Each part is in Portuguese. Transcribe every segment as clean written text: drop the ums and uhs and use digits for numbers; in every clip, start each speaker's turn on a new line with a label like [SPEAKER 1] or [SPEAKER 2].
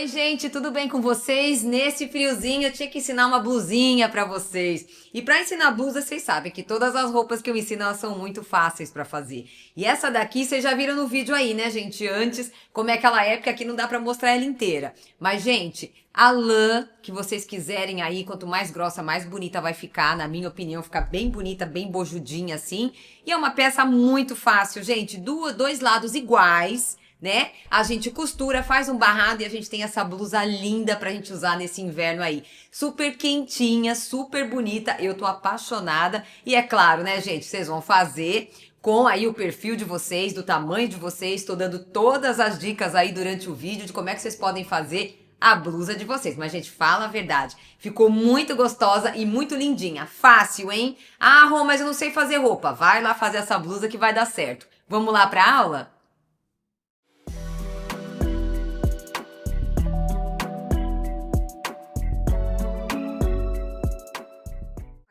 [SPEAKER 1] Oi, gente, tudo bem com vocês? Nesse friozinho eu tinha que ensinar uma blusinha pra vocês. E pra ensinar blusa, vocês sabem que todas as roupas que eu ensino elas são muito fáceis pra fazer. E essa daqui vocês já viram no vídeo aí, né, gente? Antes, como é aquela época que não dá pra mostrar ela inteira. Mas, gente, a lã que vocês quiserem aí, quanto mais grossa, mais bonita vai ficar. Na minha opinião, fica bem bonita, bem bojudinha assim. E é uma peça muito fácil, gente. Dois lados iguais, né? A gente costura, faz um barrado e a gente tem essa blusa linda pra gente usar nesse inverno aí. Super quentinha, super bonita. Eu tô apaixonada. E é claro, né, gente? Vocês vão fazer com aí o perfil de vocês, do tamanho de vocês. Tô dando todas as dicas aí durante o vídeo de como é que vocês podem fazer a blusa de vocês. Mas, gente, fala a verdade. Ficou muito gostosa e muito lindinha. Fácil, hein? Ah, Rô, mas eu não sei fazer roupa. Vai lá fazer essa blusa que vai dar certo. Vamos lá pra aula?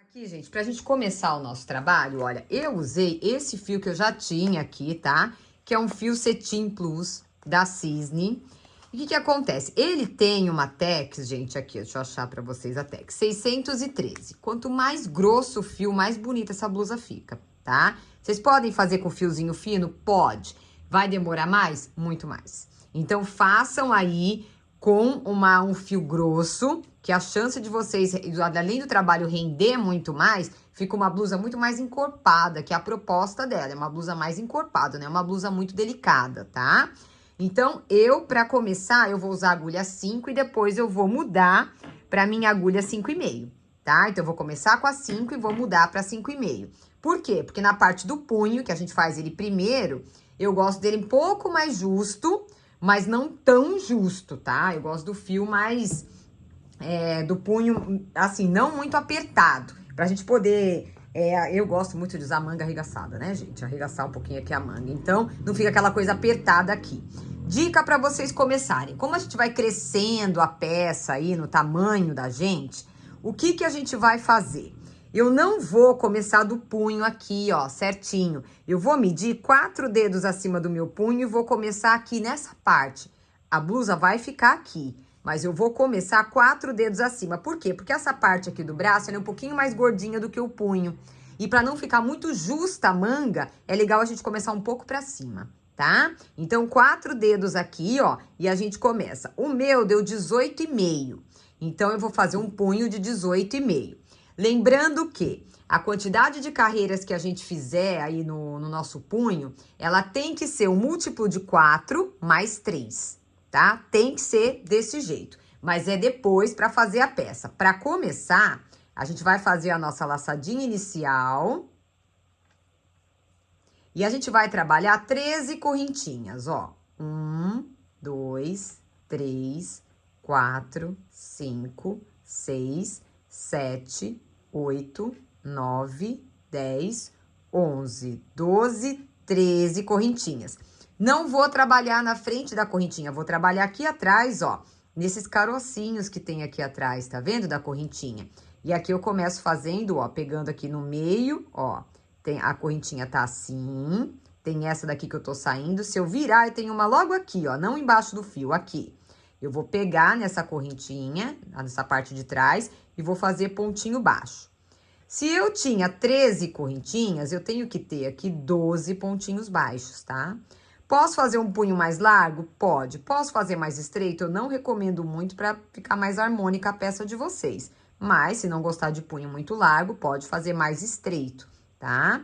[SPEAKER 1] Aqui, gente, pra gente começar o nosso trabalho, olha, eu usei esse fio que eu já tinha aqui, tá? Que é um fio cetim plus da Cisne. E o que que acontece? Ele tem uma Tex, gente, aqui, deixa eu achar pra vocês a Tex, 613. Quanto mais grosso o fio, mais bonita essa blusa fica, tá? Vocês podem fazer com fiozinho fino? Pode. Vai demorar mais? Muito mais. Então, façam aí com um fio grosso, que a chance de vocês, além do trabalho render muito mais, fica uma blusa muito mais encorpada, que é a proposta dela. É uma blusa mais encorpada, né? É uma blusa muito delicada, tá? Então, pra começar, eu vou usar a agulha 5 e depois eu vou mudar pra minha agulha 5,5, tá? Então, eu vou começar com a 5 e vou mudar pra 5,5. Por quê? Porque na parte do punho, que a gente faz ele primeiro, eu gosto dele um pouco mais justo, mas não tão justo, tá? Eu gosto do fio mais, do punho, assim, não muito apertado. Pra gente poder, eu gosto muito de usar manga arregaçada, né, gente? Arregaçar um pouquinho aqui a manga. Então, não fica aquela coisa apertada aqui. Dica pra vocês começarem. Como a gente vai crescendo a peça aí no tamanho da gente, o que que a gente vai fazer? Eu não vou começar do punho aqui, ó, certinho. Eu vou medir 4 dedos acima do meu punho e vou começar aqui nessa parte. A blusa vai ficar aqui, mas eu vou começar 4 dedos acima. Por quê? Porque essa parte aqui do braço, ela é um pouquinho mais gordinha do que o punho. E pra não ficar muito justa a manga, é legal a gente começar um pouco pra cima, tá? Então, 4 dedos aqui, ó, e a gente começa. O meu deu 18,5. Então, eu vou fazer um punho de 18,5. Lembrando que a quantidade de carreiras que a gente fizer aí no nosso punho, ela tem que ser um múltiplo de 4 mais 3, tá? Tem que ser desse jeito. Mas é depois para fazer a peça. Para começar, a gente vai fazer a nossa laçadinha inicial. E a gente vai trabalhar 13 correntinhas, ó. 1, 2, 3, 4, 5, 6, 7, 8, 9, 10, 11, 12, 13 correntinhas. Não vou trabalhar na frente da correntinha, vou trabalhar aqui atrás, ó, nesses carocinhos que tem aqui atrás, tá vendo? Da correntinha. E aqui eu começo fazendo, ó, pegando aqui no meio, ó, a correntinha tá assim, tem essa daqui que eu tô saindo. Se eu virar, eu tenho uma logo aqui, ó, não embaixo do fio, aqui. Eu vou pegar nessa correntinha, nessa parte de trás, e vou fazer pontinho baixo. Se eu tinha 13 correntinhas, eu tenho que ter aqui 12 pontinhos baixos, tá? Posso fazer um punho mais largo? Pode. Posso fazer mais estreito? Eu não recomendo muito para ficar mais harmônica a peça de vocês. Mas, se não gostar de punho muito largo, pode fazer mais estreito, tá?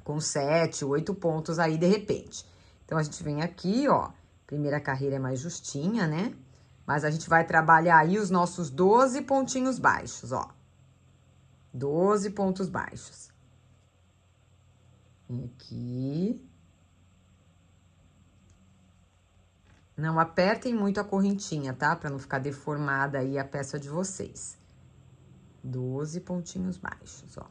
[SPEAKER 1] Com 7, 8 pontos aí, de repente. Então, a gente vem aqui, ó. Primeira carreira é mais justinha, né? Mas a gente vai trabalhar aí os nossos 12 pontinhos baixos, ó. 12 pontos baixos. Vem aqui. Não apertem muito a correntinha, tá? Pra não ficar deformada aí a peça de vocês. 12 pontinhos baixos, ó.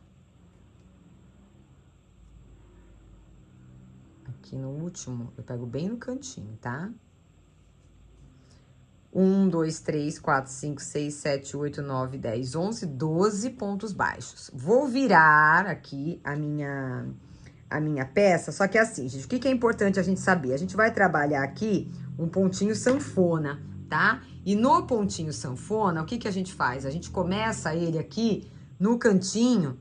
[SPEAKER 1] Aqui no último, eu pego bem no cantinho, tá? 1, 2, 3, 4, 5, 6, 7, 8, 9, 10, 11, 12 pontos baixos. Vou virar aqui a minha peça, só que assim, gente, o que que é importante a gente saber? A gente vai trabalhar aqui um pontinho sanfona, tá? E no pontinho sanfona, o que que a gente faz? A gente começa ele aqui no cantinho,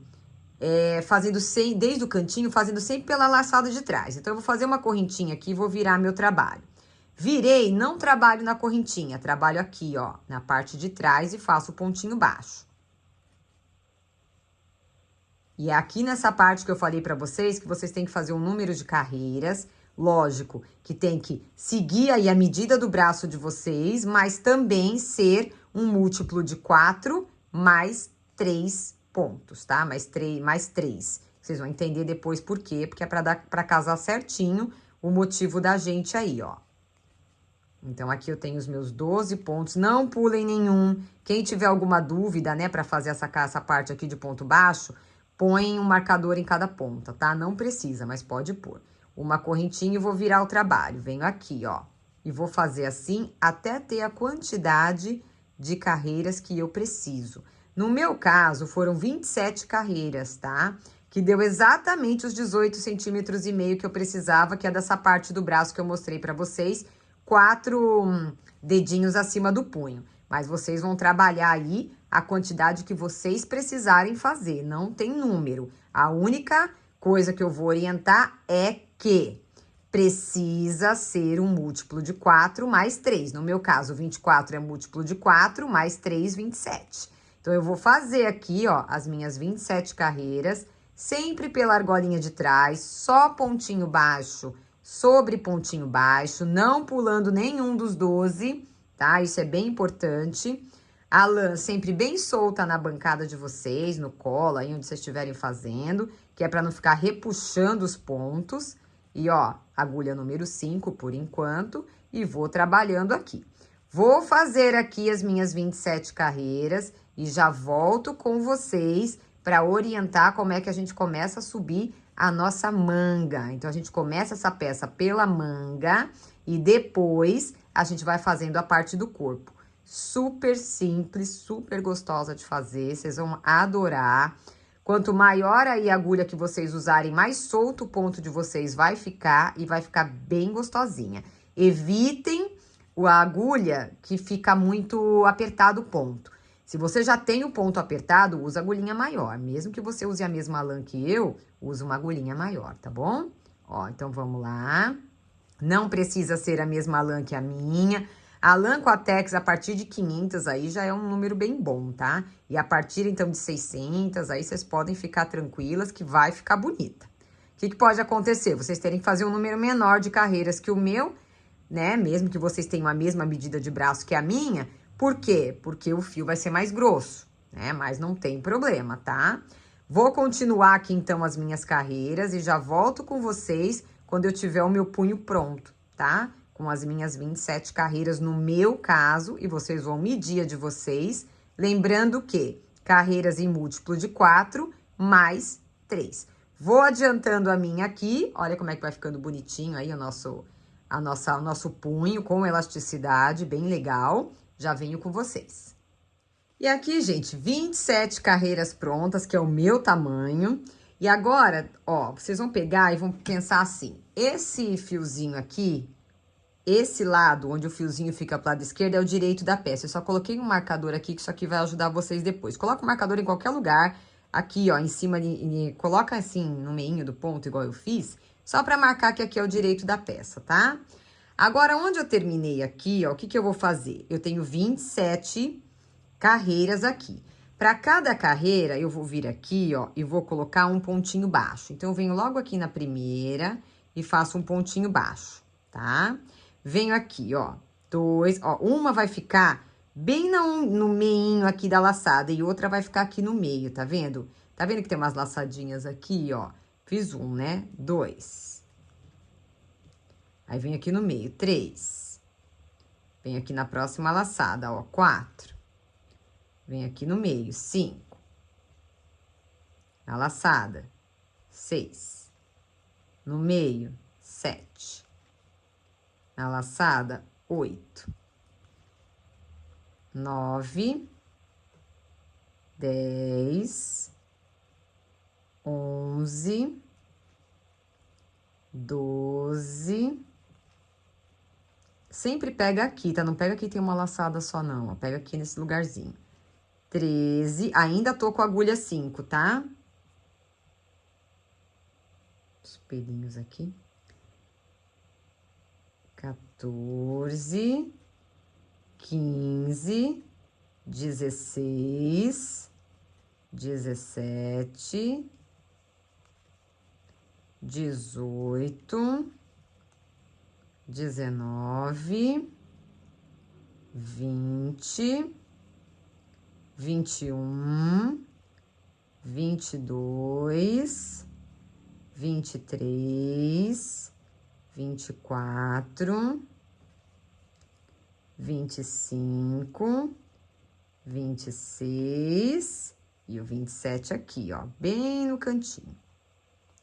[SPEAKER 1] fazendo desde o cantinho, fazendo sempre pela laçada de trás. Então, eu vou fazer uma correntinha aqui e vou virar meu trabalho. Virei, não trabalho na correntinha, trabalho aqui, ó, na parte de trás e faço o pontinho baixo. E é aqui nessa parte que eu falei pra vocês que vocês têm que fazer um número de carreiras. Lógico que tem que seguir aí a medida do braço de vocês, mas também ser um múltiplo de 4 mais 3 pontos, tá? Mais 3. Vocês vão entender depois por quê, porque é pra casar certinho o motivo da gente aí, ó. Então, aqui eu tenho os meus 12 pontos, não pulem nenhum. Quem tiver alguma dúvida, né, pra fazer essa parte aqui de ponto baixo, põe um marcador em cada ponta, tá? Não precisa, mas pode pôr. Uma correntinha e vou virar o trabalho. Venho aqui, ó, e vou fazer assim até ter a quantidade de carreiras que eu preciso. No meu caso, foram 27 carreiras, tá? Que deu exatamente os 18,5 centímetros que eu precisava, que é dessa parte do braço que eu mostrei pra vocês, 4 dedinhos acima do punho. Mas vocês vão trabalhar aí a quantidade que vocês precisarem fazer, não tem número. A única coisa que eu vou orientar é que precisa ser um múltiplo de 4 mais 3. No meu caso, 24 é múltiplo de 4 mais 3, 27. Então, eu vou fazer aqui, ó, as minhas 27 carreiras, sempre pela argolinha de trás, só pontinho baixo sobre pontinho baixo, não pulando nenhum dos 12, tá? Isso é bem importante. A lã sempre bem solta na bancada de vocês, no colo, aí onde vocês estiverem fazendo, que é para não ficar repuxando os pontos. E, ó, agulha número 5 por enquanto, e vou trabalhando aqui. Vou fazer aqui as minhas 27 carreiras e já volto com vocês para orientar como é que a gente começa a subir a nossa manga. Então, a gente começa essa peça pela manga e depois a gente vai fazendo a parte do corpo. Super simples, super gostosa de fazer, vocês vão adorar. Quanto maior aí a agulha que vocês usarem, mais solto o ponto de vocês vai ficar e vai ficar bem gostosinha. Evitem a agulha que fica muito apertado o ponto. Se você já tem o ponto apertado, usa agulhinha maior. Mesmo que você use a mesma lã que eu, usa uma agulhinha maior, tá bom? Ó, então vamos lá. Não precisa ser a mesma lã que a minha. A lã Quatex, a partir de 500, aí já é um número bem bom, tá? E a partir, então, de 600, aí vocês podem ficar tranquilas que vai ficar bonita. O que pode acontecer? Vocês terem que fazer um número menor de carreiras que o meu, né? Mesmo que vocês tenham a mesma medida de braço que a minha. Por quê? Porque o fio vai ser mais grosso, né? Mas não tem problema, tá? Vou continuar aqui, então, as minhas carreiras e já volto com vocês quando eu tiver o meu punho pronto, tá? Com as minhas 27 carreiras no meu caso, e vocês vão medir a de vocês. Lembrando que carreiras em múltiplo de 4 mais 3. Vou adiantando a minha aqui, olha como é que vai ficando bonitinho aí o nosso punho com elasticidade, bem legal. Já venho com vocês. E aqui, gente, 27 carreiras prontas, que é o meu tamanho. E agora, ó, vocês vão pegar e vão pensar assim, esse fiozinho aqui, esse lado onde o fiozinho fica pro lado esquerdo é o direito da peça. Eu só coloquei um marcador aqui, que isso aqui vai ajudar vocês depois. Coloca o marcador em qualquer lugar, aqui, ó, em cima, coloca assim, no meinho do ponto, igual eu fiz, só pra marcar que aqui é o direito da peça, tá? Agora, onde eu terminei aqui, ó, o que eu vou fazer? Eu tenho 27 carreiras aqui. Para cada carreira, eu vou vir aqui, ó, e vou colocar um pontinho baixo. Então, eu venho logo aqui na primeira e faço um pontinho baixo, tá? Venho aqui, ó, 2, ó, uma vai ficar bem no meinho aqui da laçada e outra vai ficar aqui no meio, tá vendo? Tá vendo que tem umas laçadinhas aqui, ó? Fiz um, né? 2. Aí, venho aqui no meio, 3. Venho aqui na próxima laçada, ó, 4. Venho aqui no meio, 5. Na laçada, 6. No meio, 7. Na laçada, 8. 9. 10. 11. 12. sempre pega aqui, tá? Não pega aqui, tem uma laçada só, não, ó. Pega aqui nesse lugarzinho. 13, ainda tô com a agulha 5, tá? Os pelinhos aqui. 14, 15, 16, 17, 18, 19, 20, 21, 22, 23, 24, 25, 26 e o 27 aqui, ó, bem no cantinho,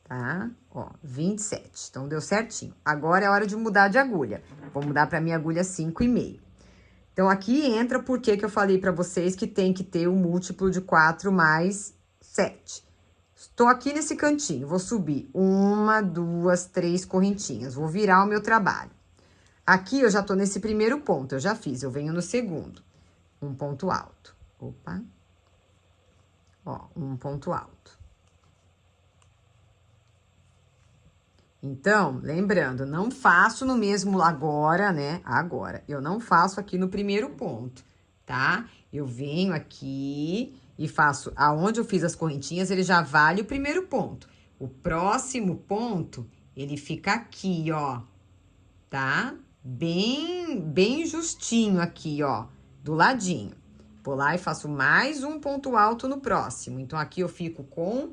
[SPEAKER 1] tá? Ó, 27. Então, deu certinho. Agora é hora de mudar de agulha. Vou mudar pra minha agulha 5,5. Então, aqui entra porque que eu falei pra vocês que tem que ter o múltiplo de 4 mais 7. Estou aqui nesse cantinho, vou subir 1, 2, 3 correntinhas. Vou virar o meu trabalho. Aqui eu já tô nesse primeiro ponto, eu já fiz, eu venho no segundo. Um ponto alto. Opa. Ó, um ponto alto. Então, lembrando, não faço no mesmo agora, né? Agora, eu não faço aqui no primeiro ponto, tá? Eu venho aqui e faço, aonde eu fiz as correntinhas, ele já vale o primeiro ponto. O próximo ponto, ele fica aqui, ó, tá? Bem justinho aqui, ó, do ladinho. Vou lá e faço mais um ponto alto no próximo. Então, aqui eu fico com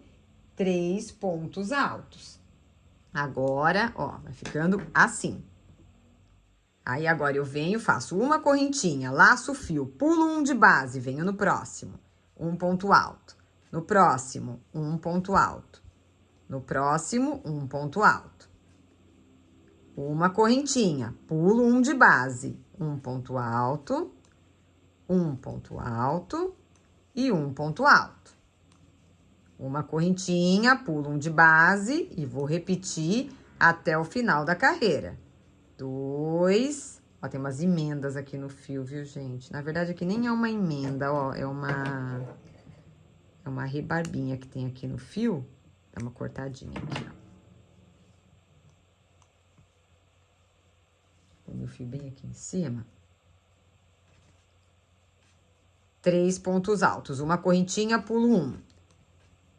[SPEAKER 1] 3 pontos altos. Agora, ó, vai ficando assim. Aí, agora eu venho, faço uma correntinha, laço o fio, pulo um de base, venho no próximo. Um ponto alto. No próximo, um ponto alto. No próximo, um ponto alto. Uma correntinha, pulo um de base, um ponto alto e um ponto alto. Uma correntinha, pulo um de base e vou repetir até o final da carreira. 2, ó, tem umas emendas aqui no fio, viu, gente? Na verdade, aqui nem é uma emenda, ó, é uma rebarbinha que tem aqui no fio. Dá uma cortadinha aqui, ó. Põe o fio bem aqui em cima. 3 pontos altos, uma correntinha, pulo um.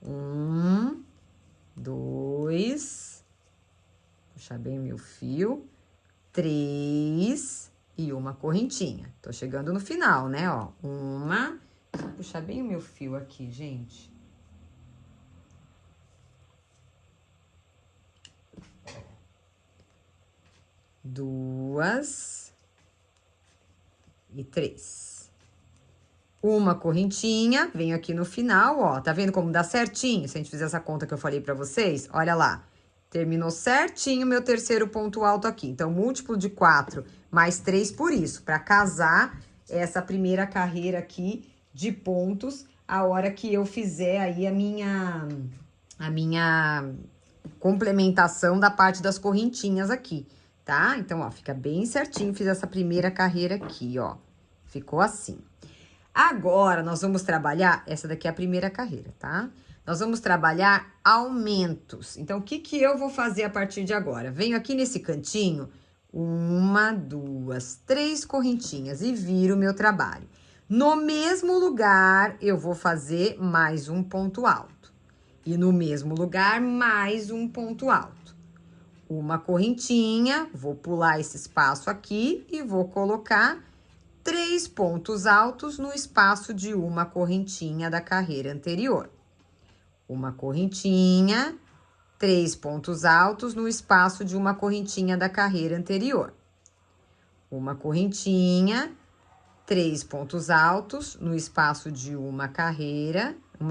[SPEAKER 1] 1, 2, puxar bem o meu fio, 3 e uma correntinha. Tô chegando no final, né, ó. Uma, vou puxar bem o meu fio aqui, gente. Duas e 3. Uma correntinha, venho aqui no final, ó, tá vendo como dá certinho? Se a gente fizer essa conta que eu falei pra vocês, olha lá. Terminou certinho meu terceiro ponto alto aqui. Então, múltiplo de 4 mais 3 por isso, pra casar essa primeira carreira aqui de pontos, a hora que eu fizer aí a minha complementação da parte das correntinhas aqui, tá? Então, ó, fica bem certinho, fiz essa primeira carreira aqui, ó. Ficou assim. Agora, nós vamos trabalhar, essa daqui é a primeira carreira, tá? Nós vamos trabalhar aumentos. Então, o que que eu vou fazer a partir de agora? Venho aqui nesse cantinho, 1, 2, 3 correntinhas e viro o meu trabalho. No mesmo lugar, eu vou fazer mais um ponto alto. E no mesmo lugar, mais um ponto alto. Uma correntinha, vou pular esse espaço aqui e vou colocar 3 pontos altos no espaço de uma correntinha da carreira anterior. Uma correntinha, 3 pontos altos no espaço de uma correntinha da carreira anterior. Uma correntinha, 3 pontos altos no espaço de uma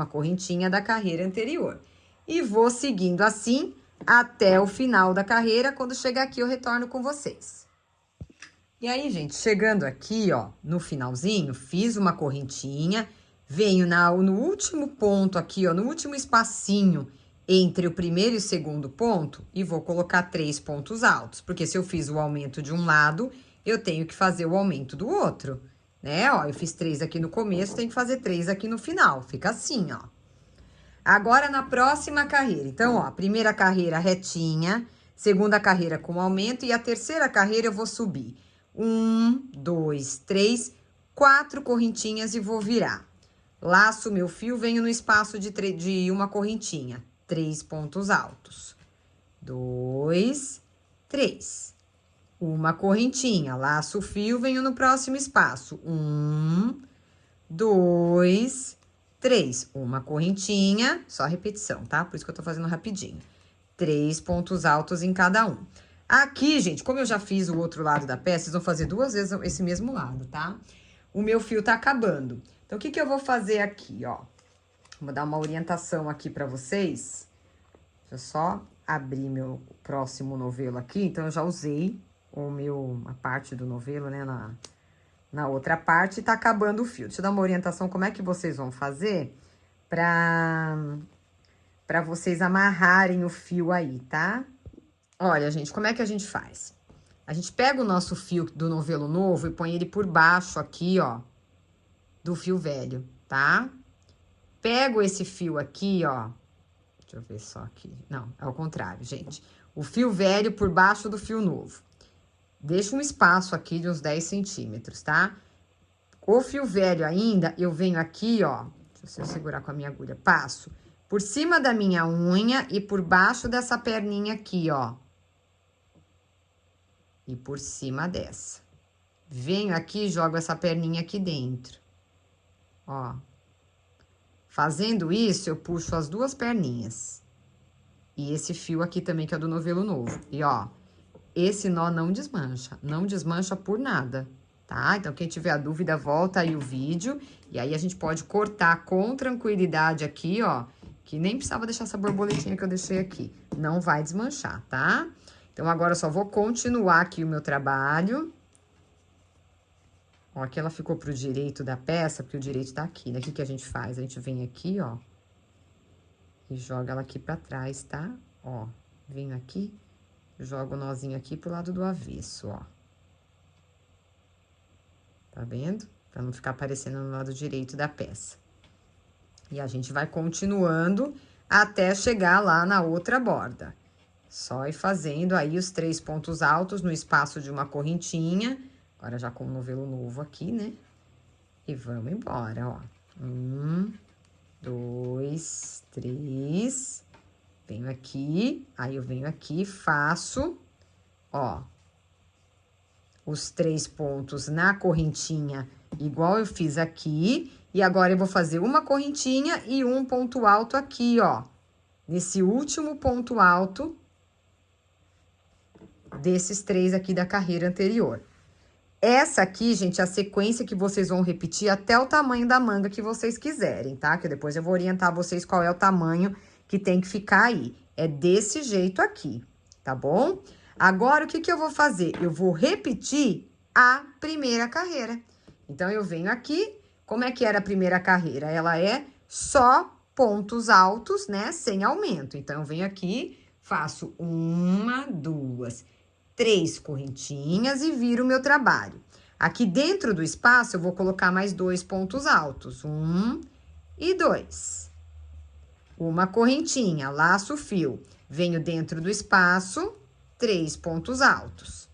[SPEAKER 1] correntinha da carreira anterior. E vou seguindo assim até o final da carreira. Quando chegar aqui, eu retorno com vocês. E aí, gente, chegando aqui, ó, no finalzinho, fiz uma correntinha, venho no último ponto aqui, ó, no último espacinho entre o primeiro e o segundo ponto, e vou colocar 3 pontos altos, porque se eu fiz o aumento de um lado, eu tenho que fazer o aumento do outro, né? Ó, eu fiz 3 aqui no começo, tenho que fazer 3 aqui no final. Fica assim, ó. Agora, na próxima carreira. Então, ó, primeira carreira retinha, segunda carreira com aumento e a terceira carreira eu vou subir 1, 2, 3, 4 correntinhas e vou virar. Laço meu fio, venho no espaço de uma correntinha. 3 pontos altos. 2, 3. Uma correntinha, laço o fio, venho no próximo espaço. 1, 2, 3. Uma correntinha, só repetição, tá? Por isso que eu tô fazendo rapidinho. 3 pontos altos em cada um. Aqui, gente, como eu já fiz o outro lado da peça, vocês vão fazer 2 vezes esse mesmo lado, tá? O meu fio tá acabando. Então, o que que eu vou fazer aqui, ó? Vou dar uma orientação aqui pra vocês. Deixa eu só abrir meu próximo novelo aqui. Então, eu já usei a parte do novelo, né, na outra parte, tá acabando o fio. Deixa eu dar uma orientação como é que vocês vão fazer pra vocês amarrarem o fio aí, tá? Olha, gente, como é que a gente faz? A gente pega o nosso fio do novelo novo e põe ele por baixo aqui, ó, do fio velho, tá? Pego esse fio aqui, ó. Deixa eu ver só aqui. Não, é o contrário, gente. O fio velho por baixo do fio novo. Deixa um espaço aqui de uns 10 centímetros, tá? O fio velho ainda, eu venho aqui, ó. Deixa eu segurar com a minha agulha. Passo por cima da minha unha e por baixo dessa perninha aqui, ó. E por cima dessa. Venho aqui e jogo essa perninha aqui dentro. Ó. Fazendo isso, eu puxo as 2 perninhas. E esse fio aqui também, que é do novelo novo. E, ó, esse nó não desmancha. Não desmancha por nada, tá? Então, quem tiver a dúvida, volta aí o vídeo. E aí, a gente pode cortar com tranquilidade aqui, ó. Que nem precisava deixar essa borboletinha que eu deixei aqui. Não vai desmanchar, tá? Então, agora eu só vou continuar aqui o meu trabalho. Ó, aqui ela ficou pro direito da peça, porque o direito tá aqui, né? O que que a gente faz? A gente vem aqui, ó, e joga ela aqui pra trás, tá? Ó, venho aqui, jogo o nozinho aqui pro lado do avesso, ó. Tá vendo? Pra não ficar aparecendo no lado direito da peça. E a gente vai continuando até chegar lá na outra borda. Só ir fazendo aí os 3 pontos altos no espaço de uma correntinha. Agora, já com o novelo novo aqui, né? E vamos embora, ó. 1, 2, 3. Venho aqui, aí eu venho aqui, faço, ó, os 3 pontos na correntinha, igual eu fiz aqui. E agora, eu vou fazer uma correntinha e um ponto alto aqui, ó. Nesse último ponto alto desses 3 aqui da carreira anterior. Essa aqui, gente, é a sequência que vocês vão repetir até o tamanho da manga que vocês quiserem, tá? Que depois eu vou orientar vocês qual é o tamanho que tem que ficar aí. É desse jeito aqui, tá bom? Agora, o que que eu vou fazer? Eu vou repetir a primeira carreira. Então, eu venho aqui, como é que era a primeira carreira? Ela é só pontos altos, né? Sem aumento. Então, eu venho aqui, faço 1, 2, 3 correntinhas e viro o meu trabalho. Aqui dentro do espaço, eu vou colocar mais 2 pontos altos. 1 e 2. Uma correntinha, laço o fio. Venho dentro do espaço, 3 pontos altos.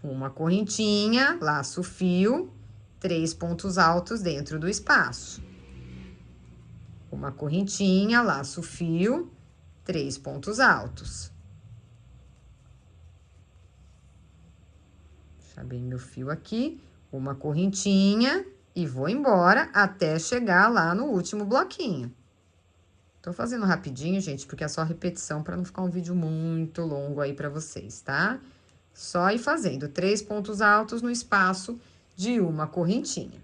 [SPEAKER 1] Uma correntinha, laço o fio, 3 pontos altos dentro do espaço. Uma correntinha, laço o fio, 3 pontos altos. Deixa bem meu fio aqui, uma correntinha e vou embora até chegar lá no último bloquinho. Tô fazendo rapidinho, gente, porque é só repetição para não ficar um vídeo muito longo aí para vocês, tá? Só ir fazendo 3 pontos altos no espaço de uma correntinha.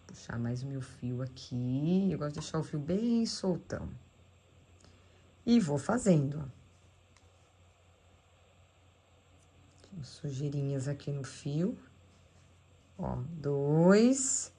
[SPEAKER 1] Vou puxar mais o meu fio aqui, eu gosto de deixar o fio bem soltão. E vou fazendo, ó. Sujeirinhas aqui no fio. Ó, 2,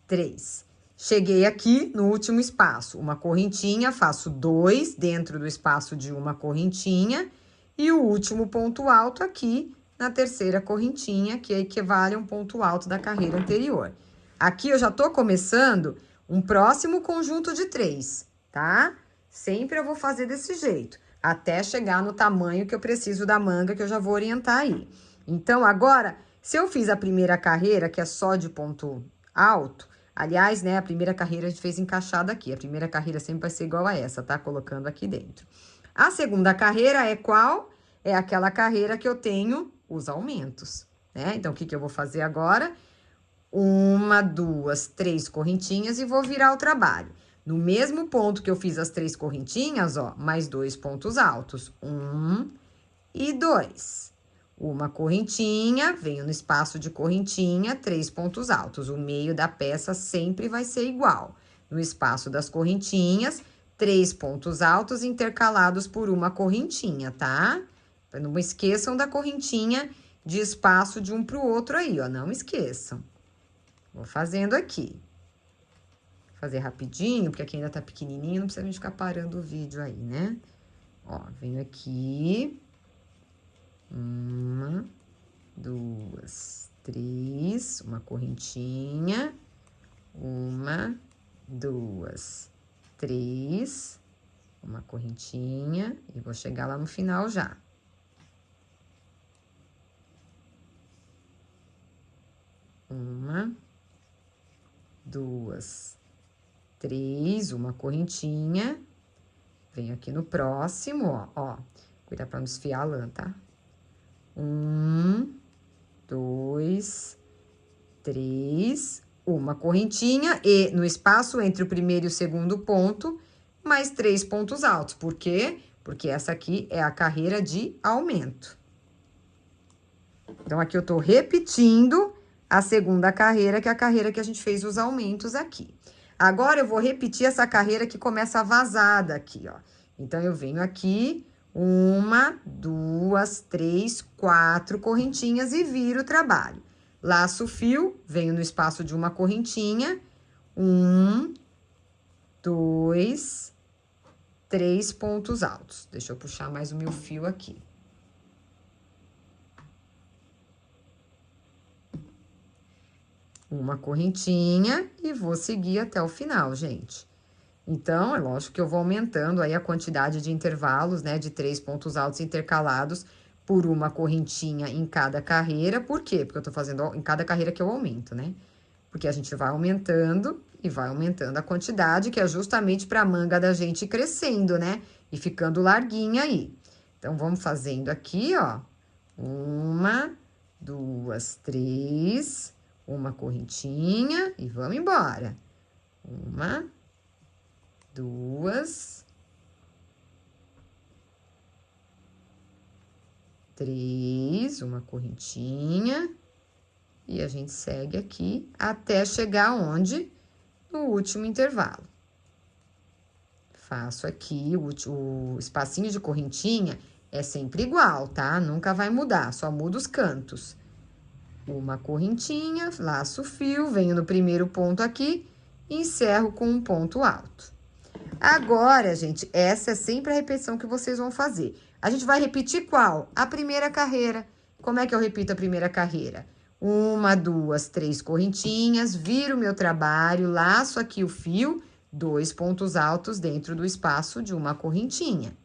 [SPEAKER 1] 3. Cheguei aqui no último espaço. Uma correntinha, faço 2 dentro do espaço de uma correntinha. E o último ponto alto aqui na terceira correntinha, que equivale a um ponto alto da carreira anterior. Aqui eu já tô começando um próximo conjunto de 3, tá? Sempre eu vou fazer desse jeito, até chegar no tamanho que eu preciso da manga, que eu já vou orientar aí. Então, agora, se eu fiz a primeira carreira, que é só de ponto alto, aliás, né, a primeira carreira a gente fez encaixada aqui, a primeira carreira sempre vai ser igual a essa, tá? Colocando aqui dentro. A segunda carreira é qual? É aquela carreira que eu tenho os aumentos, né? Então, o que que eu vou fazer agora? 1, 2, 3 correntinhas e vou virar o trabalho. No mesmo ponto que eu fiz as 3 correntinhas, ó, mais 2 pontos altos. 1 e 2. Uma correntinha, venho no espaço de correntinha, 3 pontos altos. O meio da peça sempre vai ser igual. No espaço das correntinhas, 3 pontos altos intercalados por uma correntinha, tá? Não esqueçam da correntinha de espaço de um pro outro aí, ó, não esqueçam. Vou fazendo aqui. Vou fazer rapidinho, porque aqui ainda tá pequenininho, não precisa a gente ficar parando o vídeo aí, né? Ó, venho aqui. 1, 2, 3, uma correntinha. 1, 2, 3, uma correntinha. E vou chegar lá no final já. 1, 2, 3, uma correntinha. Venho aqui no próximo, ó. Cuidado pra não desfiar a lã, tá? 1, 2, 3, uma correntinha e no espaço entre o primeiro e o segundo ponto, mais 3 pontos altos. Por quê? Porque essa aqui é a carreira de aumento. Então, aqui eu tô repetindo a segunda carreira, que é a carreira que a gente fez os aumentos aqui. Agora, eu vou repetir essa carreira que começa vazada aqui, ó. Então, eu venho aqui, 1, 2, 3, 4 correntinhas e viro o trabalho. Laço o fio, venho no espaço de uma correntinha, 1, 2, 3 pontos altos. Deixa eu puxar mais o meu fio aqui. Uma correntinha e vou seguir até o final, gente. Então, é lógico que eu vou aumentando aí a quantidade de intervalos, né, de 3 pontos altos intercalados por uma correntinha em cada carreira. Por quê? Porque eu tô fazendo em cada carreira que eu aumento, né? Porque a gente vai aumentando e vai aumentando a quantidade, que é justamente para a manga da gente ir crescendo, né? E ficando larguinha aí. Então, vamos fazendo aqui, ó. 1, 2, 3, uma correntinha e vamos embora. 1, 2, 3, uma correntinha. E a gente segue aqui até chegar onde? No último intervalo. Faço aqui o espacinho de correntinha é sempre igual, tá? Nunca vai mudar, só muda os cantos. Uma correntinha, laço o fio, venho no primeiro ponto aqui e encerro com um ponto alto. Agora, gente, essa é sempre a repetição que vocês vão fazer. A gente vai repetir qual? A primeira carreira. Como é que eu repito a primeira carreira? 1, 2, 3 correntinhas, viro o meu trabalho, laço aqui o fio, 2 pontos altos dentro do espaço de uma correntinha.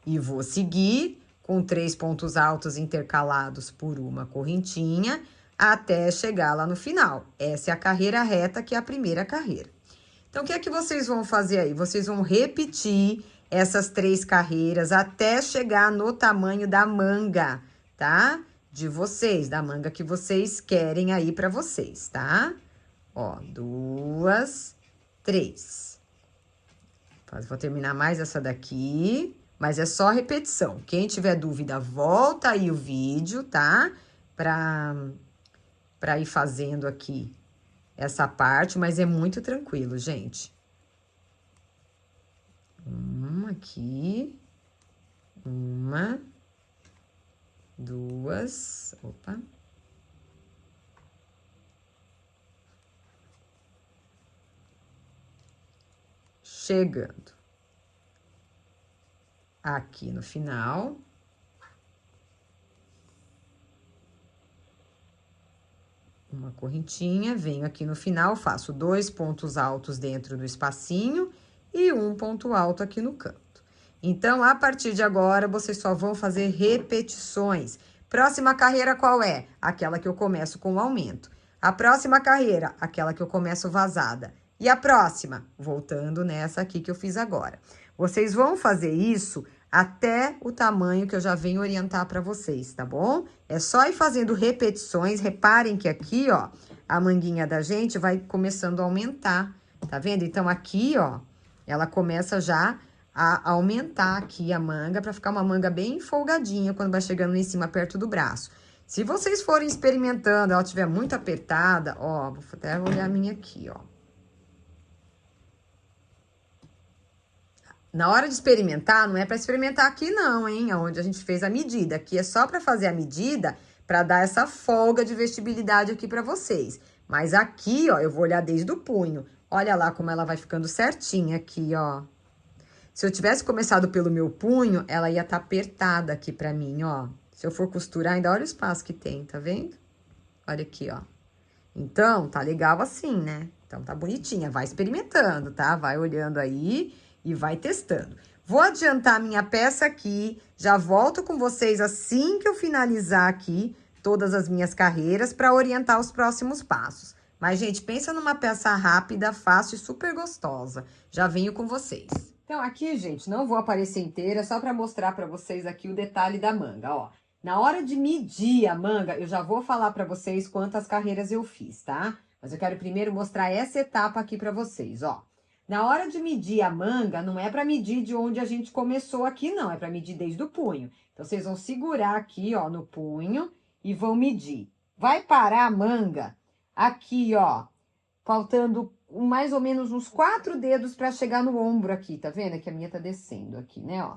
[SPEAKER 1] E vou seguir com 3 pontos altos intercalados por uma correntinha, até chegar lá no final. Essa é a carreira reta, que é a primeira carreira. Então, o que é que vocês vão fazer aí? Vocês vão repetir essas 3 carreiras até chegar no tamanho da manga, tá? De vocês, da manga que vocês querem aí pra vocês, tá? Ó, 2, 3. Vou terminar mais essa daqui, mas é só repetição. Quem tiver dúvida, volta aí o vídeo, tá? Pra ir fazendo aqui essa parte, mas é muito tranquilo, gente. Aqui. 1, 2, opa. Chegando aqui no final, uma correntinha, venho aqui no final, faço 2 pontos altos dentro do espacinho e um ponto alto aqui no canto. Então, a partir de agora, vocês só vão fazer repetições. Próxima carreira qual é? Aquela que eu começo com o aumento. A próxima carreira, aquela que eu começo vazada. E a próxima, voltando nessa aqui que eu fiz agora. Vocês vão fazer isso até o tamanho que eu já venho orientar para vocês, tá bom? É só ir fazendo repetições. Reparem que aqui, ó, a manguinha da gente vai começando a aumentar, tá vendo? Então, aqui, ó, ela começa já a aumentar aqui a manga para ficar uma manga bem folgadinha quando vai chegando em cima, perto do braço. Se vocês forem experimentando, ela estiver muito apertada, ó, vou até olhar a minha aqui, ó. Na hora de experimentar, não é para experimentar aqui não, hein? Onde a gente fez a medida. Aqui é só para fazer a medida, para dar essa folga de vestibilidade aqui para vocês. Mas aqui, ó, eu vou olhar desde o punho. Olha lá como ela vai ficando certinha aqui, ó. Se eu tivesse começado pelo meu punho, ela ia estar apertada aqui pra mim, ó. Se eu for costurar, ainda olha o espaço que tem, tá vendo? Olha aqui, ó. Então, tá legal assim, né? Então, tá bonitinha. Vai experimentando, tá? Vai olhando aí e vai testando. Vou adiantar minha peça aqui. Já volto com vocês assim que eu finalizar aqui todas as minhas carreiras para orientar os próximos passos. Mas, gente, pensa numa peça rápida, fácil e super gostosa. Já venho com vocês. Então, aqui, gente, não vou aparecer inteira, só para mostrar para vocês aqui o detalhe da manga, ó. Na hora de medir a manga, eu já vou falar para vocês quantas carreiras eu fiz, tá? Mas eu quero primeiro mostrar essa etapa aqui para vocês, ó. Na hora de medir a manga, não é para medir de onde a gente começou aqui, não. É para medir desde o punho. Então, vocês vão segurar aqui, ó, no punho e vão medir. Vai parar a manga aqui, ó, faltando mais ou menos uns 4 dedos para chegar no ombro aqui, tá vendo? Que a minha tá descendo aqui, né, ó.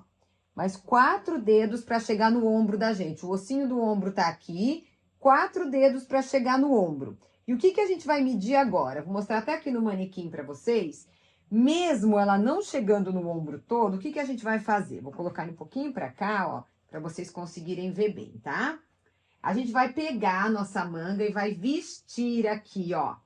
[SPEAKER 1] Mais 4 dedos para chegar no ombro da gente. O ossinho do ombro tá aqui, 4 dedos para chegar no ombro. E o que que a gente vai medir agora? Vou mostrar até aqui no manequim para vocês. Mesmo ela não chegando no ombro todo, o que que a gente vai fazer? Vou colocar um pouquinho para cá, ó, para vocês conseguirem ver bem, tá? A gente vai pegar a nossa manga e vai vestir aqui, ó.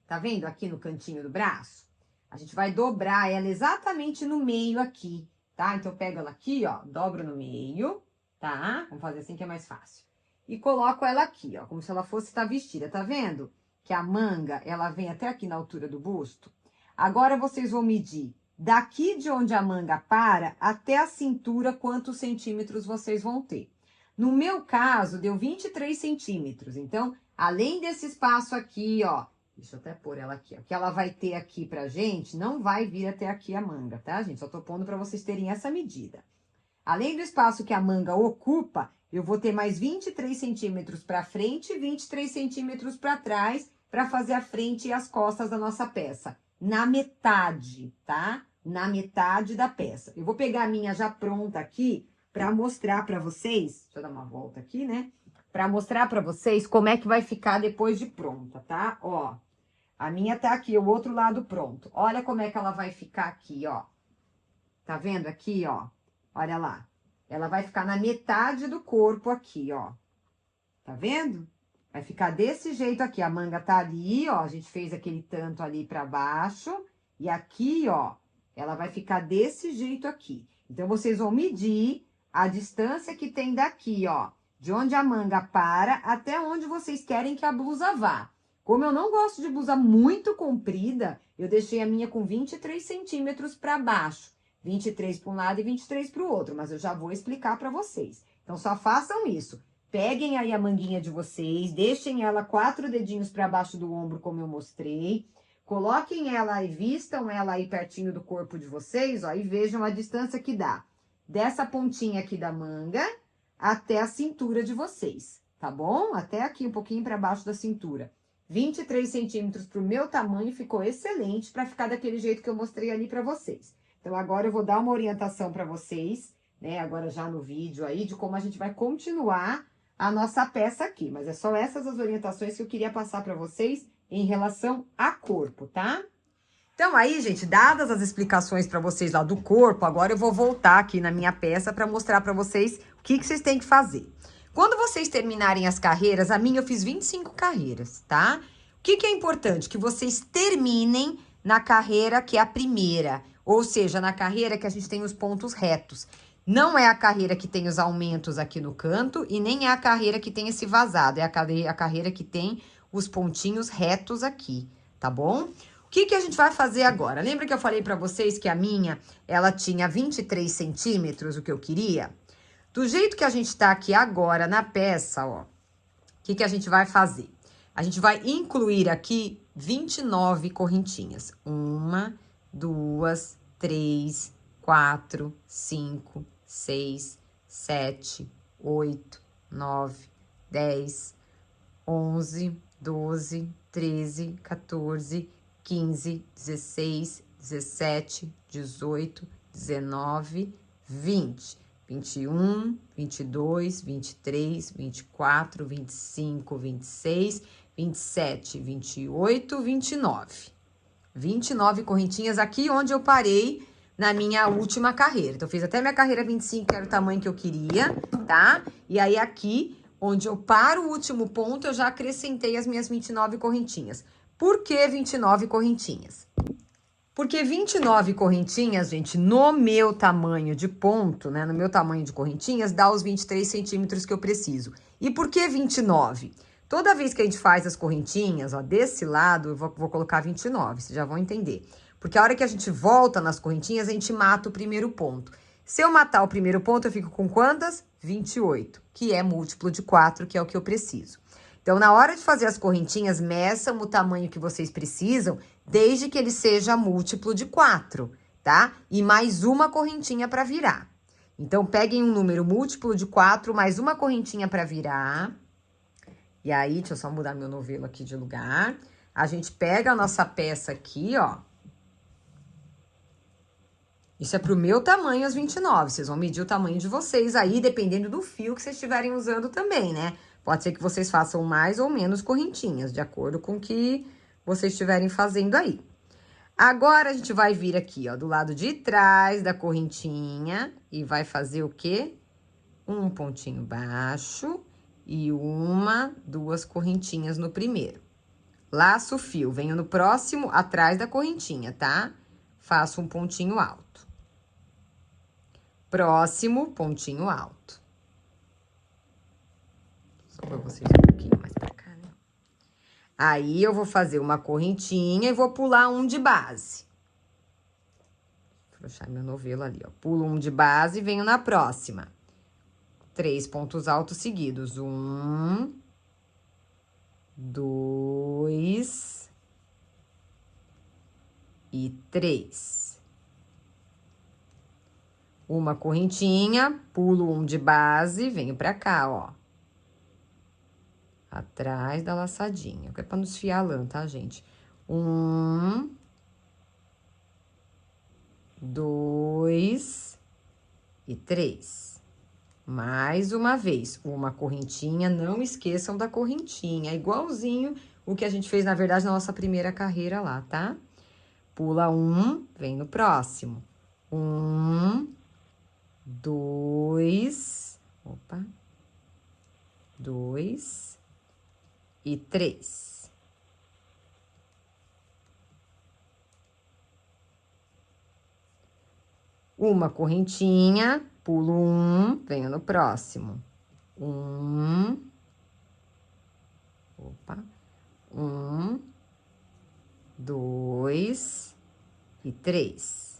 [SPEAKER 1] Tá vendo aqui no cantinho do braço? A gente vai dobrar ela exatamente no meio aqui, tá? Então, eu pego ela aqui, ó, dobro no meio, tá? Vamos fazer assim que é mais fácil. E coloco ela aqui, ó, como se ela fosse estar vestida, tá vendo? Que a manga, ela vem até aqui na altura do busto. Agora, vocês vão medir daqui de onde a manga para até a cintura, quantos centímetros vocês vão ter. No meu caso, deu 23 centímetros. Então, além desse espaço aqui, ó, deixa eu até pôr ela aqui, ó, que ela vai ter aqui pra gente, não vai vir até aqui a manga, tá, gente? Só tô pondo pra vocês terem essa medida. Além do espaço que a manga ocupa, eu vou ter mais 23 centímetros pra frente e 23 centímetros pra trás, pra fazer a frente e as costas da nossa peça. Na metade, tá? Na metade da peça. Eu vou pegar a minha já pronta aqui pra mostrar pra vocês, deixa eu dar uma volta aqui, né? Pra mostrar pra vocês como é que vai ficar depois de pronta, tá? Ó, a minha tá aqui, o outro lado pronto. Olha como é que ela vai ficar aqui, ó. Tá vendo aqui, ó? Olha lá. Ela vai ficar na metade do corpo aqui, ó. Tá vendo? Vai ficar desse jeito aqui. A manga tá ali, ó. A gente fez aquele tanto ali pra baixo. E aqui, ó, ela vai ficar desse jeito aqui. Então, vocês vão medir a distância que tem daqui, ó. De onde a manga para até onde vocês querem que a blusa vá. Como eu não gosto de blusa muito comprida, eu deixei a minha com 23 centímetros para baixo. 23 para um lado e 23 para o outro, mas eu já vou explicar para vocês. Então, só façam isso. Peguem aí a manguinha de vocês, deixem ela 4 dedinhos para baixo do ombro, como eu mostrei. Coloquem ela e vistam ela aí pertinho do corpo de vocês, ó, e vejam a distância que dá. Dessa pontinha aqui da manga até a cintura de vocês, tá bom? Até aqui, um pouquinho para baixo da cintura. 23 centímetros pro meu tamanho, ficou excelente para ficar daquele jeito que eu mostrei ali para vocês. Então, agora eu vou dar uma orientação para vocês, né? Agora já no vídeo aí, de como a gente vai continuar a nossa peça aqui. Mas é só essas as orientações que eu queria passar para vocês em relação a corpo, tá? Então, aí, gente, dadas as explicações para vocês lá do corpo, agora eu vou voltar aqui na minha peça para mostrar para vocês o que vocês têm que fazer. Quando vocês terminarem as carreiras, a minha eu fiz 25 carreiras, tá? O que é importante? Que vocês terminem na carreira que é a primeira, ou seja, na carreira que a gente tem os pontos retos. Não é a carreira que tem os aumentos aqui no canto e nem é a carreira que tem esse vazado, é a carreira que tem os pontinhos retos aqui, tá bom? O que a gente vai fazer agora? Lembra que eu falei pra vocês que a minha, ela tinha 23 centímetros, o que eu queria? Do jeito que a gente tá aqui agora na peça, ó, o que a gente vai fazer? A gente vai incluir aqui 29 correntinhas. 1, 2, 3, 4, 5, 6, 7, 8, 9, 10, 11, 12, 13, 14, 15, 16, 17, 18, 19, 20. 21, 22, 23, 24, 25, 26, 27, 28, 29. 29 correntinhas aqui onde eu parei na minha última carreira. Então, eu fiz até minha carreira 25, que era o tamanho que eu queria, tá? E aí, aqui, onde eu paro o último ponto, eu já acrescentei as minhas 29 correntinhas. Por que 29 correntinhas? Porque 29 correntinhas, gente, no meu tamanho de ponto, né, no meu tamanho de correntinhas, dá os 23 centímetros que eu preciso. E por que 29? Toda vez que a gente faz as correntinhas, ó, desse lado, eu vou colocar 29, vocês já vão entender. Porque a hora que a gente volta nas correntinhas, a gente mata o primeiro ponto. Se eu matar o primeiro ponto, eu fico com quantas? 28, que é múltiplo de 4, que é o que eu preciso. Então, na hora de fazer as correntinhas, meçam o tamanho que vocês precisam, desde que ele seja múltiplo de 4, tá? E mais uma correntinha para virar. Então, peguem um número múltiplo de 4, mais uma correntinha para virar. E aí, deixa eu só mudar meu novelo aqui de lugar. A gente pega a nossa peça aqui, ó. Isso é pro meu tamanho, as 29. Vocês vão medir o tamanho de vocês aí, dependendo do fio que vocês estiverem usando também, né? Pode ser que vocês façam mais ou menos correntinhas, de acordo com o que vocês estiverem fazendo aí. Agora, a gente vai vir aqui, ó, do lado de trás da correntinha e vai fazer o quê? Um pontinho baixo e 1, 2 correntinhas no primeiro. Laço o fio, venho no próximo, atrás da correntinha, tá? Faço um pontinho alto. Próximo, pontinho alto. Só pra vocês um pouquinho mais pra cá, né? Aí, eu vou fazer uma correntinha e vou pular um de base. Vou deixar meu novelo ali, ó. Pulo um de base e venho na próxima. 3 pontos altos seguidos. 1, 2 e 3. Uma correntinha, pulo um de base, venho pra cá, ó. Atrás da laçadinha, que é pra não desfiar a lã, tá, gente? 1, 2 e 3. Mais uma vez, uma correntinha, não esqueçam da correntinha, é igualzinho o que a gente fez, na verdade, na nossa primeira carreira lá, tá? Pula um, vem no próximo. 1, 2, opa, 2 e 3. Uma correntinha, pulo um, venho no próximo. 1, opa, 1, 2 e 3.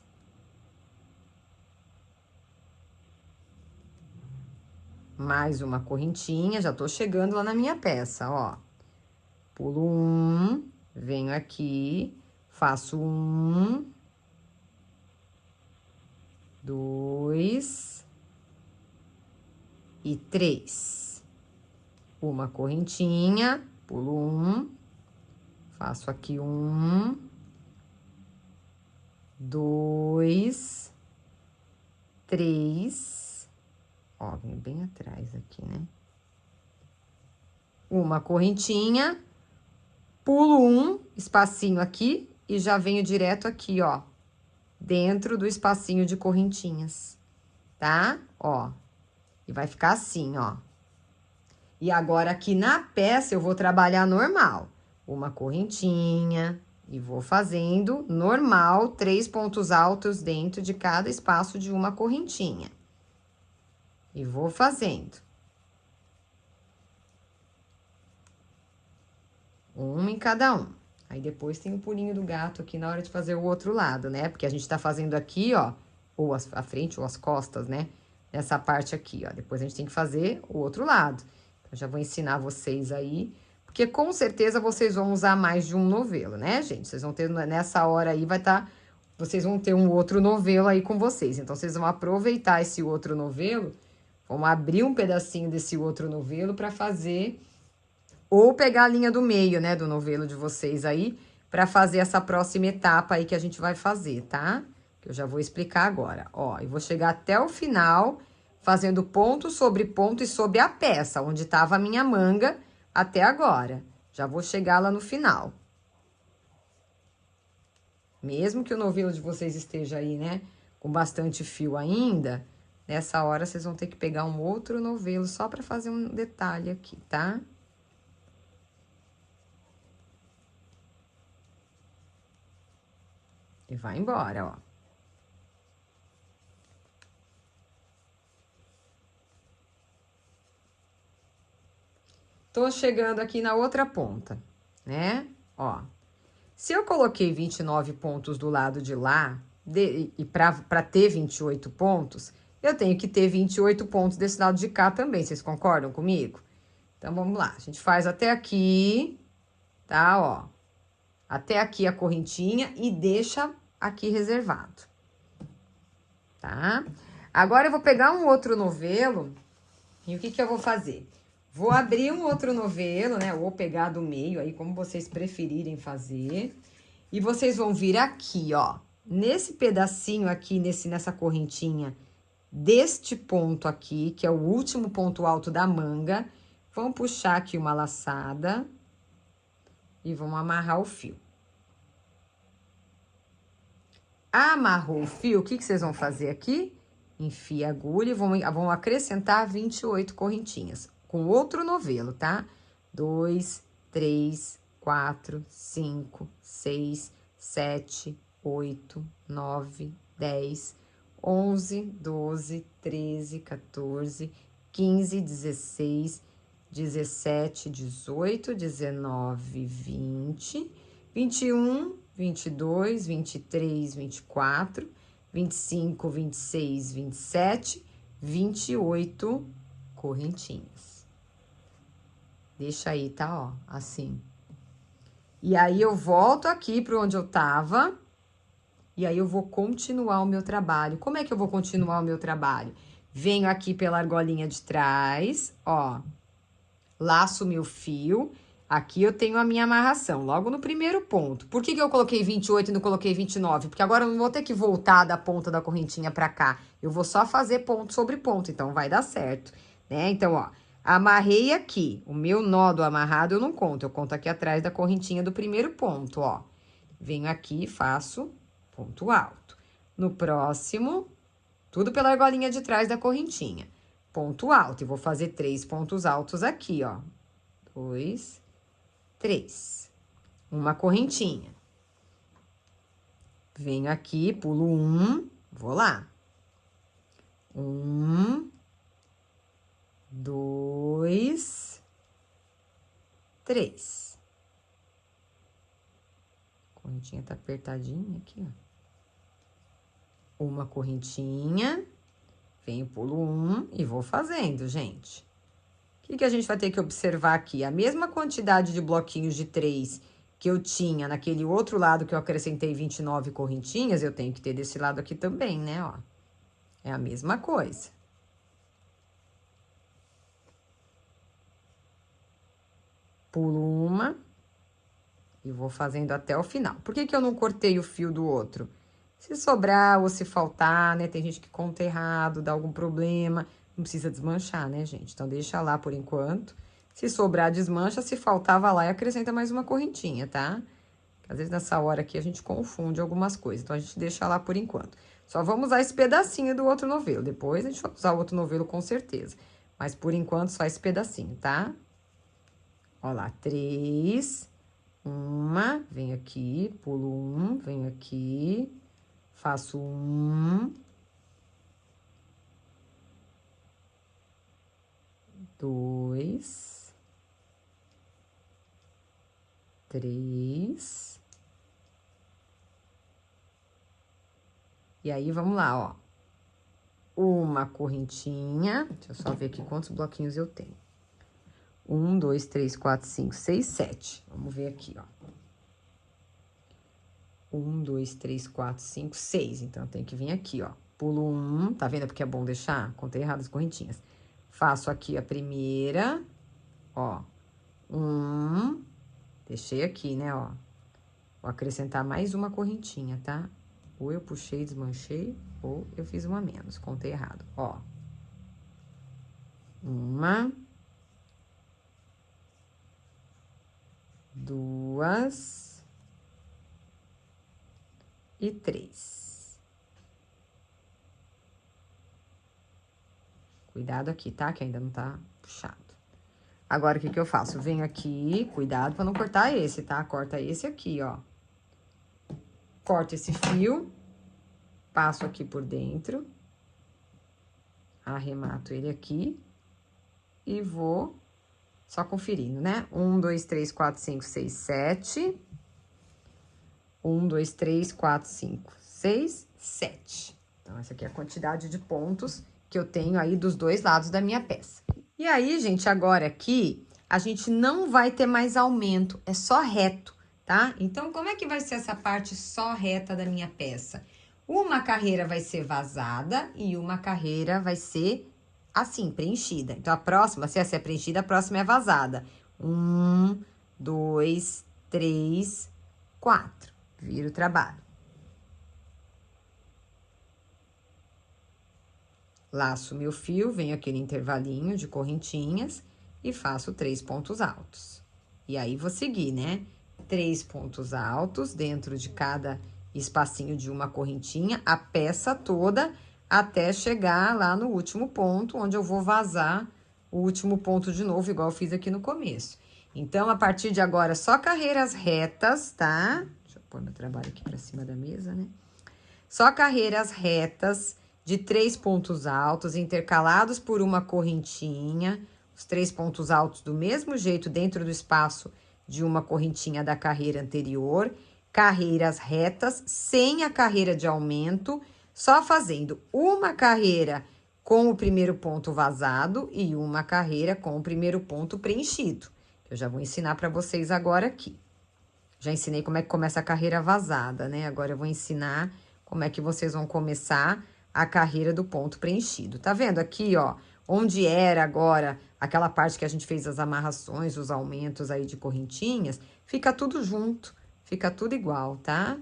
[SPEAKER 1] Mais uma correntinha, já tô chegando lá na minha peça, ó. Pulo um, venho aqui, faço 1, 2 e 3. Uma correntinha, pulo um, faço aqui 1, 2, 3. Ó, vem bem atrás aqui, né? Uma correntinha, pulo um, espacinho aqui e já venho direto aqui, ó, dentro do espacinho de correntinhas, tá? Ó, e vai ficar assim, ó. E agora, aqui na peça, eu vou trabalhar normal. Uma correntinha e vou fazendo normal, 3 pontos altos dentro de cada espaço de uma correntinha. E vou fazendo. Um em cada um. Aí, depois tem o pulinho do gato aqui na hora de fazer o outro lado, né? Porque a gente tá fazendo aqui, ó, ou a frente ou as costas, né? Nessa parte aqui, ó. Depois a gente tem que fazer o outro lado. Eu já vou ensinar vocês aí, porque com certeza vocês vão usar mais de um novelo, né, gente? Vocês vão ter, nessa hora aí, vai estar... Vocês vão ter um outro novelo aí com vocês. Então, vocês vão aproveitar esse outro novelo, vão abrir um pedacinho desse outro novelo pra fazer... Ou pegar a linha do meio, né, do novelo de vocês aí, pra fazer essa próxima etapa aí que a gente vai fazer, tá? Que eu já vou explicar agora. Ó, eu vou chegar até o final, fazendo ponto e sobre a peça, onde tava a minha manga até agora. Já vou chegar lá no final. Mesmo que o novelo de vocês esteja aí, né, com bastante fio ainda, nessa hora vocês vão ter que pegar um outro novelo só pra fazer um detalhe aqui, tá? E vai embora, ó. Tô chegando aqui na outra ponta, né? Ó. Se eu coloquei 29 pontos do lado de lá, e pra ter 28 pontos, eu tenho que ter 28 pontos desse lado de cá também. Vocês concordam comigo? Então, vamos lá. A gente faz até aqui, tá? Ó. Até aqui a correntinha e deixa aqui reservado, tá? Agora, eu vou pegar um outro novelo e o que que eu vou fazer? Vou abrir um outro novelo, né? Ou pegar do meio aí, como vocês preferirem fazer. E vocês vão vir aqui, ó. Nesse pedacinho aqui, nessa correntinha deste ponto aqui, que é o último ponto alto da manga. Vão puxar aqui uma laçada. E vão amarrar o fio. Amarrou o fio, o que que vocês vão fazer aqui? Enfia a agulha e vão acrescentar 28 correntinhas. Com outro novelo, tá? 2, 3, 4, 5, 6, 7, 8, 9, 10, 11, 12, 13, 14, 15, 16, 17, 18, 19, 20, 21, 22, 23, 24, 25, 26, 27, 28 correntinhas. Deixa aí, tá? Ó, assim. E aí, eu volto aqui para onde eu tava. E aí, eu vou continuar o meu trabalho. Como é que eu vou continuar o meu trabalho? Venho aqui pela argolinha de trás, ó. Laço meu fio. Aqui eu tenho a minha amarração, logo no primeiro ponto. Por que que eu coloquei 28 e não coloquei 29? Porque agora eu não vou ter que voltar da ponta da correntinha pra cá. Eu vou só fazer ponto sobre ponto, então vai dar certo, né? Então, ó, amarrei aqui. O meu nó do amarrado eu não conto, eu conto aqui atrás da correntinha do primeiro ponto, ó. Venho aqui e faço ponto alto. No próximo, tudo pela argolinha de trás da correntinha. Ponto alto, e vou fazer 3 pontos altos aqui, ó. 2, 3. Uma correntinha. Venho aqui, pulo 1, vou lá. 1, 2, 3. A correntinha tá apertadinha aqui, ó. Uma correntinha, venho, pulo 1 e vou fazendo, gente. O que a gente vai ter que observar aqui? A mesma quantidade de bloquinhos de 3 que eu tinha naquele outro lado que eu acrescentei 29 correntinhas, eu tenho que ter desse lado aqui também, né, ó. É a mesma coisa. Pulo uma e vou fazendo até o final. Por que que eu não cortei o fio do outro? Se sobrar ou se faltar, né, tem gente que conta errado, dá algum problema... Não precisa desmanchar, né, gente? Então, deixa lá por enquanto. Se sobrar, desmancha. Se faltar, vai lá e acrescenta mais uma correntinha, tá? Às vezes, nessa hora aqui, a gente confunde algumas coisas. Então, a gente deixa lá por enquanto. Só vamos usar esse pedacinho do outro novelo. Depois, a gente vai usar o outro novelo com certeza. Mas, por enquanto, só esse pedacinho, tá? Ó lá, 3, uma, venho aqui, pulo um, venho aqui, faço um, 2, 3. E aí, vamos lá, ó. Uma correntinha, deixa eu só ver aqui quantos bloquinhos eu tenho. 1, 2, 3, 4, 5, 6, 7. Vamos ver aqui, ó. 1, 2, 3, 4, 5, 6. Então, tem que vir aqui, ó. Pulo 1, tá vendo? Porque é bom deixar? Contei errado as correntinhas. Faço aqui a primeira, ó. 1, deixei aqui, né, ó. Vou acrescentar mais uma correntinha, tá? Ou eu puxei, desmanchei, ou eu fiz uma menos. Contei errado, ó. Uma, 2 e 3. Cuidado aqui, tá? Que ainda não tá puxado. Agora, o que que eu faço? Eu venho aqui, cuidado pra não cortar esse, tá? Corta esse aqui, ó. Corto esse fio, passo aqui por dentro, arremato ele aqui e vou só conferindo, né? 1, 2, 3, 4, 5, 6, 7. 1, 2, 3, 4, 5, 6, 7. Então, essa aqui é a quantidade de pontos que eu tenho aí dos dois lados da minha peça. E aí, gente, agora aqui, a gente não vai ter mais aumento, é só reto, tá? Então, como é que vai ser essa parte só reta da minha peça? Uma carreira vai ser vazada e uma carreira vai ser assim, preenchida. Então, a próxima, se essa é preenchida, a próxima é vazada. 1, 2, 3, 4. Vira o trabalho. Laço meu fio, venho aqui no intervalinho de correntinhas e faço 3 pontos altos. E aí, vou seguir, né? 3 pontos altos dentro de cada espacinho de uma correntinha, a peça toda, até chegar lá no último ponto, onde eu vou vazar o último ponto de novo, igual eu fiz aqui no começo. Então, a partir de agora, só carreiras retas, tá? Deixa eu pôr meu trabalho aqui pra cima da mesa, né? Só carreiras retas de 3 pontos altos, intercalados por uma correntinha, os 3 pontos altos do mesmo jeito dentro do espaço de uma correntinha da carreira anterior, carreiras retas, sem a carreira de aumento, só fazendo uma carreira com o primeiro ponto vazado e uma carreira com o primeiro ponto preenchido. Eu já vou ensinar para vocês agora aqui. Já ensinei como é que começa a carreira vazada, né? Agora eu vou ensinar como é que vocês vão começar a carreira do ponto preenchido. Tá vendo aqui, ó, onde era agora aquela parte que a gente fez as amarrações, os aumentos aí de correntinhas, fica tudo junto, fica tudo igual, tá?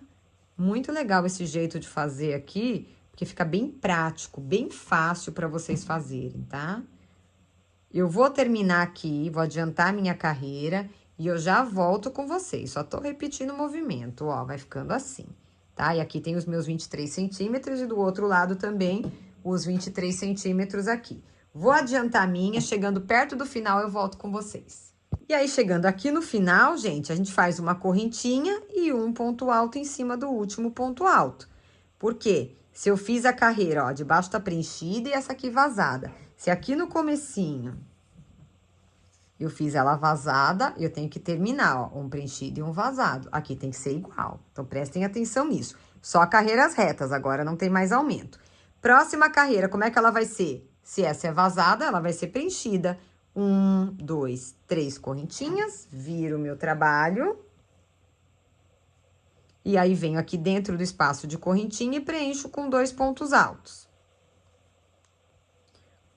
[SPEAKER 1] Muito legal esse jeito de fazer aqui, porque fica bem prático, bem fácil para vocês fazerem, tá? Eu vou terminar aqui, vou adiantar minha carreira e eu já volto com vocês. Só tô repetindo o movimento, ó, vai ficando assim, tá? E aqui tem os meus 23 centímetros e do outro lado também os 23 centímetros aqui. Vou adiantar a minha, chegando perto do final eu volto com vocês. E aí, chegando aqui no final, gente, a gente faz uma correntinha e um ponto alto em cima do último ponto alto. Por quê? Se eu fiz a carreira, ó, de baixo tá preenchida e essa aqui vazada. Se aqui no comecinho eu fiz ela vazada, eu tenho que terminar, ó, um preenchido e um vazado. Aqui tem que ser igual, então prestem atenção nisso. Só carreiras retas, agora não tem mais aumento. Próxima carreira, como é que ela vai ser? Se essa é vazada, ela vai ser preenchida. 1, 2, 3 correntinhas, viro o meu trabalho. E aí, venho aqui dentro do espaço de correntinha e preencho com 2 pontos altos.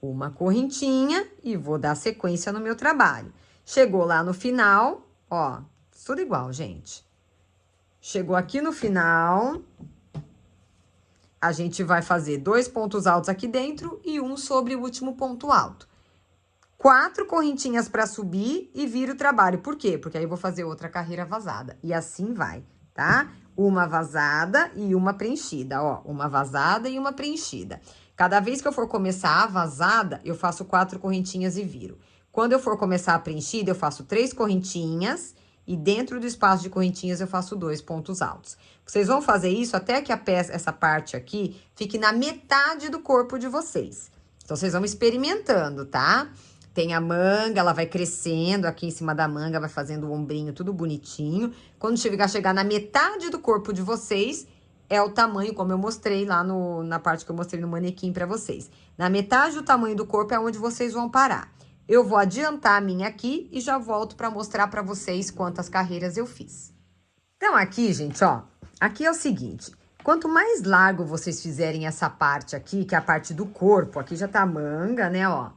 [SPEAKER 1] Uma correntinha e vou dar sequência no meu trabalho. Chegou lá no final, ó, tudo igual, gente. Chegou aqui no final, a gente vai fazer 2 pontos altos aqui dentro e um sobre o último ponto alto. 4 correntinhas para subir e viro o trabalho. Por quê? Porque aí eu vou fazer outra carreira vazada. E assim vai, tá? Uma vazada e uma preenchida, ó. Uma vazada e uma preenchida. Cada vez que eu for começar a vazada, eu faço 4 correntinhas e viro. Quando eu for começar a preenchida, eu faço 3 correntinhas e dentro do espaço de correntinhas eu faço 2 pontos altos. Vocês vão fazer isso até que a peça, essa parte aqui, fique na metade do corpo de vocês. Então, vocês vão experimentando, tá? Tem a manga, ela vai crescendo aqui em cima da manga, vai fazendo o ombrinho tudo bonitinho. Quando chegar na metade do corpo de vocês, é o tamanho, como eu mostrei lá na parte que eu mostrei no manequim pra vocês. Na metade do tamanho do corpo é onde vocês vão parar. Eu vou adiantar a minha aqui e já volto pra mostrar pra vocês quantas carreiras eu fiz. Então, aqui, gente, ó, aqui é o seguinte, quanto mais largo vocês fizerem essa parte aqui, que é a parte do corpo, aqui já tá a manga, né, ó.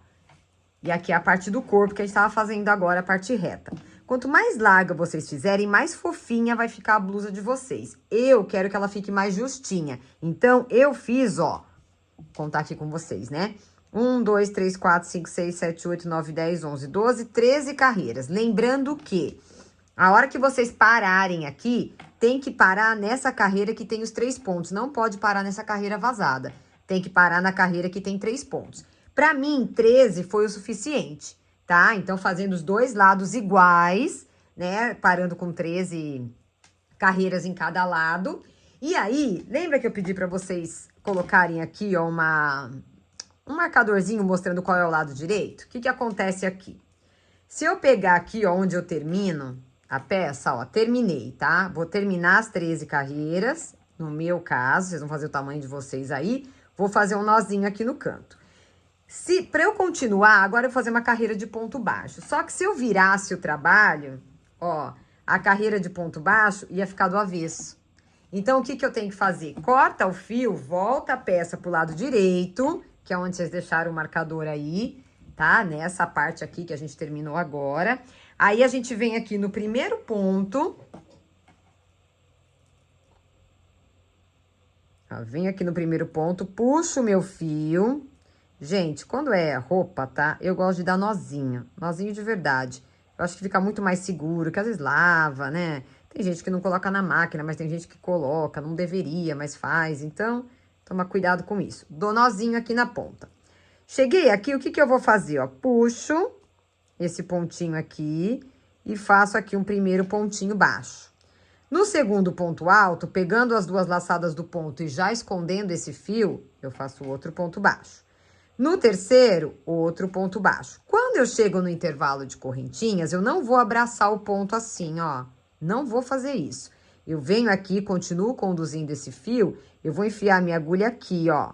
[SPEAKER 1] E aqui é a parte do corpo que a gente tava fazendo agora, a parte reta. Quanto mais larga vocês fizerem, mais fofinha vai ficar a blusa de vocês. Eu quero que ela fique mais justinha. Então, eu fiz, ó, vou contar aqui com vocês, né? 1, 2, 3, 4, 5, 6, 7, 8, 9, 10, 11, 12, 13 carreiras. Lembrando que a hora que vocês pararem aqui, tem que parar nessa carreira que tem os 3 pontos. Não pode parar nessa carreira vazada. Tem que parar na carreira que tem 3 pontos. Pra mim, 13 foi o suficiente, tá? Então, fazendo os dois lados iguais, né? Parando com 13 carreiras em cada lado. E aí, lembra que eu pedi pra vocês colocarem aqui, ó, um marcadorzinho mostrando qual é o lado direito? O que que acontece aqui? Se eu pegar aqui, ó, onde eu termino a peça, ó, terminei, tá? Vou terminar as 13 carreiras, no meu caso, vocês vão fazer o tamanho de vocês aí, vou fazer um nozinho aqui no canto. Pra eu continuar, agora eu vou fazer uma carreira de ponto baixo. Só que se eu virasse o trabalho, ó, a carreira de ponto baixo ia ficar do avesso. Então, o que que eu tenho que fazer? Corta o fio, volta a peça pro lado direito, que é onde vocês deixaram o marcador aí, tá? Nessa parte aqui que a gente terminou agora. Aí, a gente vem aqui no primeiro ponto. Ó, venho aqui no primeiro ponto, puxo o meu fio. Gente, quando é roupa, tá? Eu gosto de dar nozinho de verdade. Eu acho que fica muito mais seguro, que às vezes lava, né? Tem gente que não coloca na máquina, mas tem gente que coloca, não deveria, mas faz. Então, toma cuidado com isso. Dou nozinho aqui na ponta. Cheguei aqui, o que que eu vou fazer, ó? Puxo esse pontinho aqui e faço aqui um primeiro pontinho baixo. No segundo ponto alto, pegando as duas laçadas do ponto e já escondendo esse fio, eu faço outro ponto baixo. No terceiro, outro ponto baixo. Quando eu chego no intervalo de correntinhas, eu não vou abraçar o ponto assim, ó. Não vou fazer isso. Eu venho aqui, continuo conduzindo esse fio, eu vou enfiar minha agulha aqui, ó.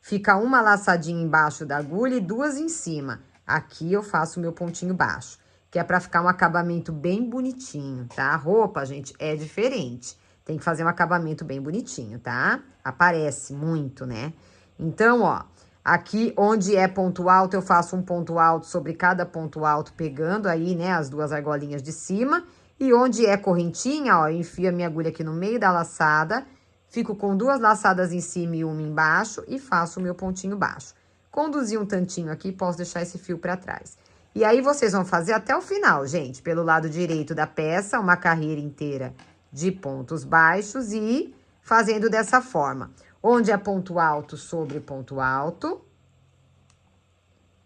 [SPEAKER 1] Fica uma laçadinha embaixo da agulha e 2 em cima. Aqui eu faço o meu pontinho baixo, que é pra ficar um acabamento bem bonitinho, tá? A roupa, gente, é diferente. Tem que fazer um acabamento bem bonitinho, tá? Aparece muito, né? Então, ó, aqui onde é ponto alto, eu faço um ponto alto sobre cada ponto alto, pegando aí, né, as 2 argolinhas de cima. E onde é correntinha, ó, eu enfio a minha agulha aqui no meio da laçada, fico com 2 laçadas em cima e uma embaixo e faço o meu pontinho baixo. Conduzi um tantinho aqui, posso deixar esse fio pra trás. E aí, vocês vão fazer até o final, gente. Pelo lado direito da peça, uma carreira inteira de pontos baixos e fazendo dessa forma. Onde é ponto alto sobre ponto alto.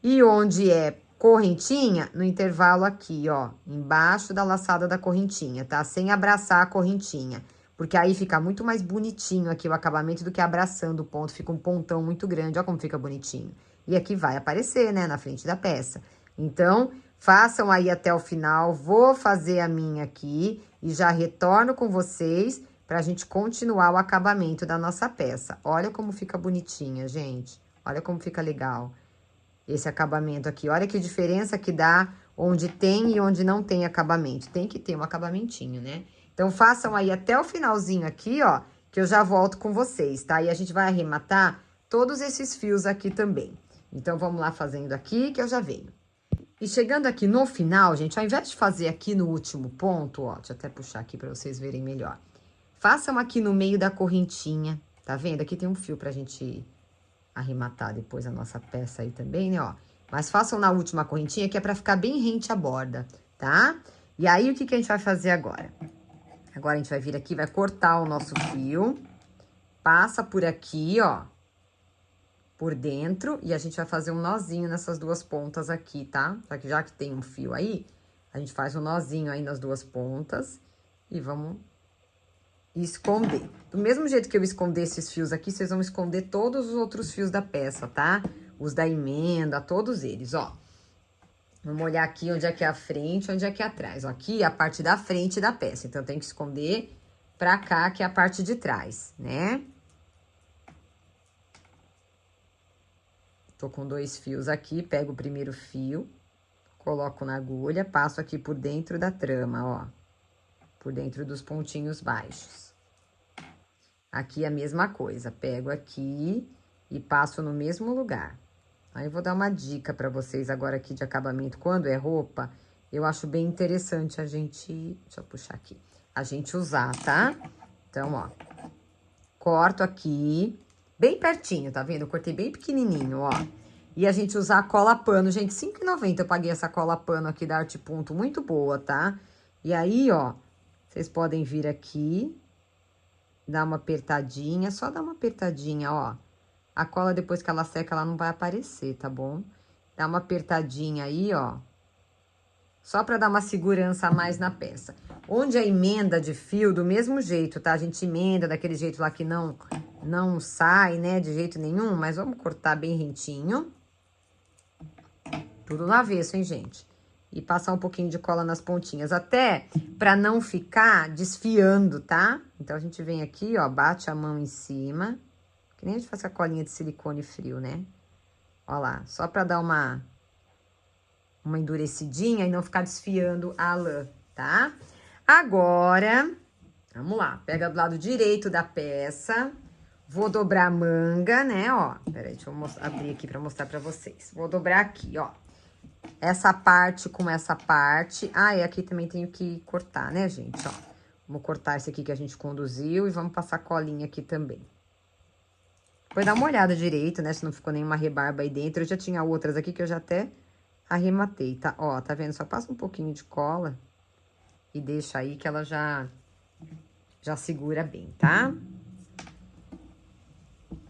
[SPEAKER 1] E onde é correntinha, no intervalo aqui, ó, embaixo da laçada da correntinha, tá? Sem abraçar a correntinha. Porque aí fica muito mais bonitinho aqui o acabamento do que abraçando o ponto. Fica um pontão muito grande, ó como fica bonitinho. E aqui vai aparecer, né, na frente da peça. Então, façam aí até o final. Vou fazer a minha aqui e já retorno com vocês pra gente continuar o acabamento da nossa peça. Olha como fica bonitinha, gente. Olha como fica legal esse acabamento aqui. Olha que diferença que dá onde tem e onde não tem acabamento. Tem que ter um acabamentinho, né? Então, façam aí até o finalzinho aqui, ó, que eu já volto com vocês, tá? E a gente vai arrematar todos esses fios aqui também. Então, vamos lá fazendo aqui, que eu já venho. E chegando aqui no final, gente, ao invés de fazer aqui no último ponto, ó, deixa eu até puxar aqui pra vocês verem melhor. Façam aqui no meio da correntinha, tá vendo? Aqui tem um fio pra gente arrematar depois a nossa peça aí também, né, ó. Mas façam na última correntinha, que é pra ficar bem rente à borda, tá? E aí, o que que a gente vai fazer agora? Agora, a gente vai vir aqui, vai cortar o nosso fio. Passa por aqui, ó. por dentro e a gente vai fazer um nozinho nessas duas pontas aqui, tá? Já que tem um fio aí, a gente faz um nozinho aí nas duas pontas e vamos esconder. Do mesmo jeito que eu esconder esses fios aqui, vocês vão esconder todos os outros fios da peça, tá? Os da emenda, todos eles, ó. Vamos olhar aqui onde é que é a frente, onde é que é atrás. Ó, aqui é a parte da frente da peça, então tem que esconder pra cá, que é a parte de trás, né? Tô com 2 fios aqui, pego o primeiro fio, coloco na agulha, passo aqui por dentro da trama, ó. Por dentro dos pontinhos baixos. Aqui a mesma coisa, pego aqui e passo no mesmo lugar. Aí eu vou dar uma dica pra vocês agora aqui de acabamento. Quando é roupa, eu acho bem interessante a gente... Deixa eu puxar aqui. A gente usar, tá? Então, ó. Corto aqui, bem pertinho, tá vendo? Eu cortei bem pequenininho, ó. E a gente usar a cola pano. Gente, R$5,90 eu paguei essa cola pano aqui da Arte Ponto, muito boa, tá? E aí, ó, vocês podem vir aqui, dar uma apertadinha, só dar uma apertadinha, ó. A cola, depois que ela seca, ela não vai aparecer, tá bom? Dá uma apertadinha aí, ó. Só pra dar uma segurança a mais na peça. Onde a emenda de fio, do mesmo jeito, tá? A gente emenda daquele jeito lá que não sai, né? De jeito nenhum, mas vamos cortar bem rentinho. Tudo no avesso, hein, gente? E passar um pouquinho de cola nas pontinhas, até pra não ficar desfiando, tá? Então, a gente vem aqui, ó, bate a mão em cima. Que nem a gente faz com a colinha de silicone frio, né? Ó lá, só pra dar uma endurecidinha e não ficar desfiando a lã, tá? Agora, vamos lá. Pega do lado direito da peça. Vou dobrar a manga, né, ó. Peraí, deixa eu abrir aqui pra mostrar pra vocês. Vou dobrar aqui, ó. Essa parte com essa parte. Ah, e aqui também tenho que cortar, né, gente, ó. Vamos cortar esse aqui que a gente conduziu e vamos passar colinha aqui também. Depois dá uma olhada direito, né, se não ficou nenhuma rebarba aí dentro. Eu já tinha outras aqui que eu já até arrematei, tá? Ó, tá vendo? Só passa um pouquinho de cola e deixa aí que ela já segura bem, tá?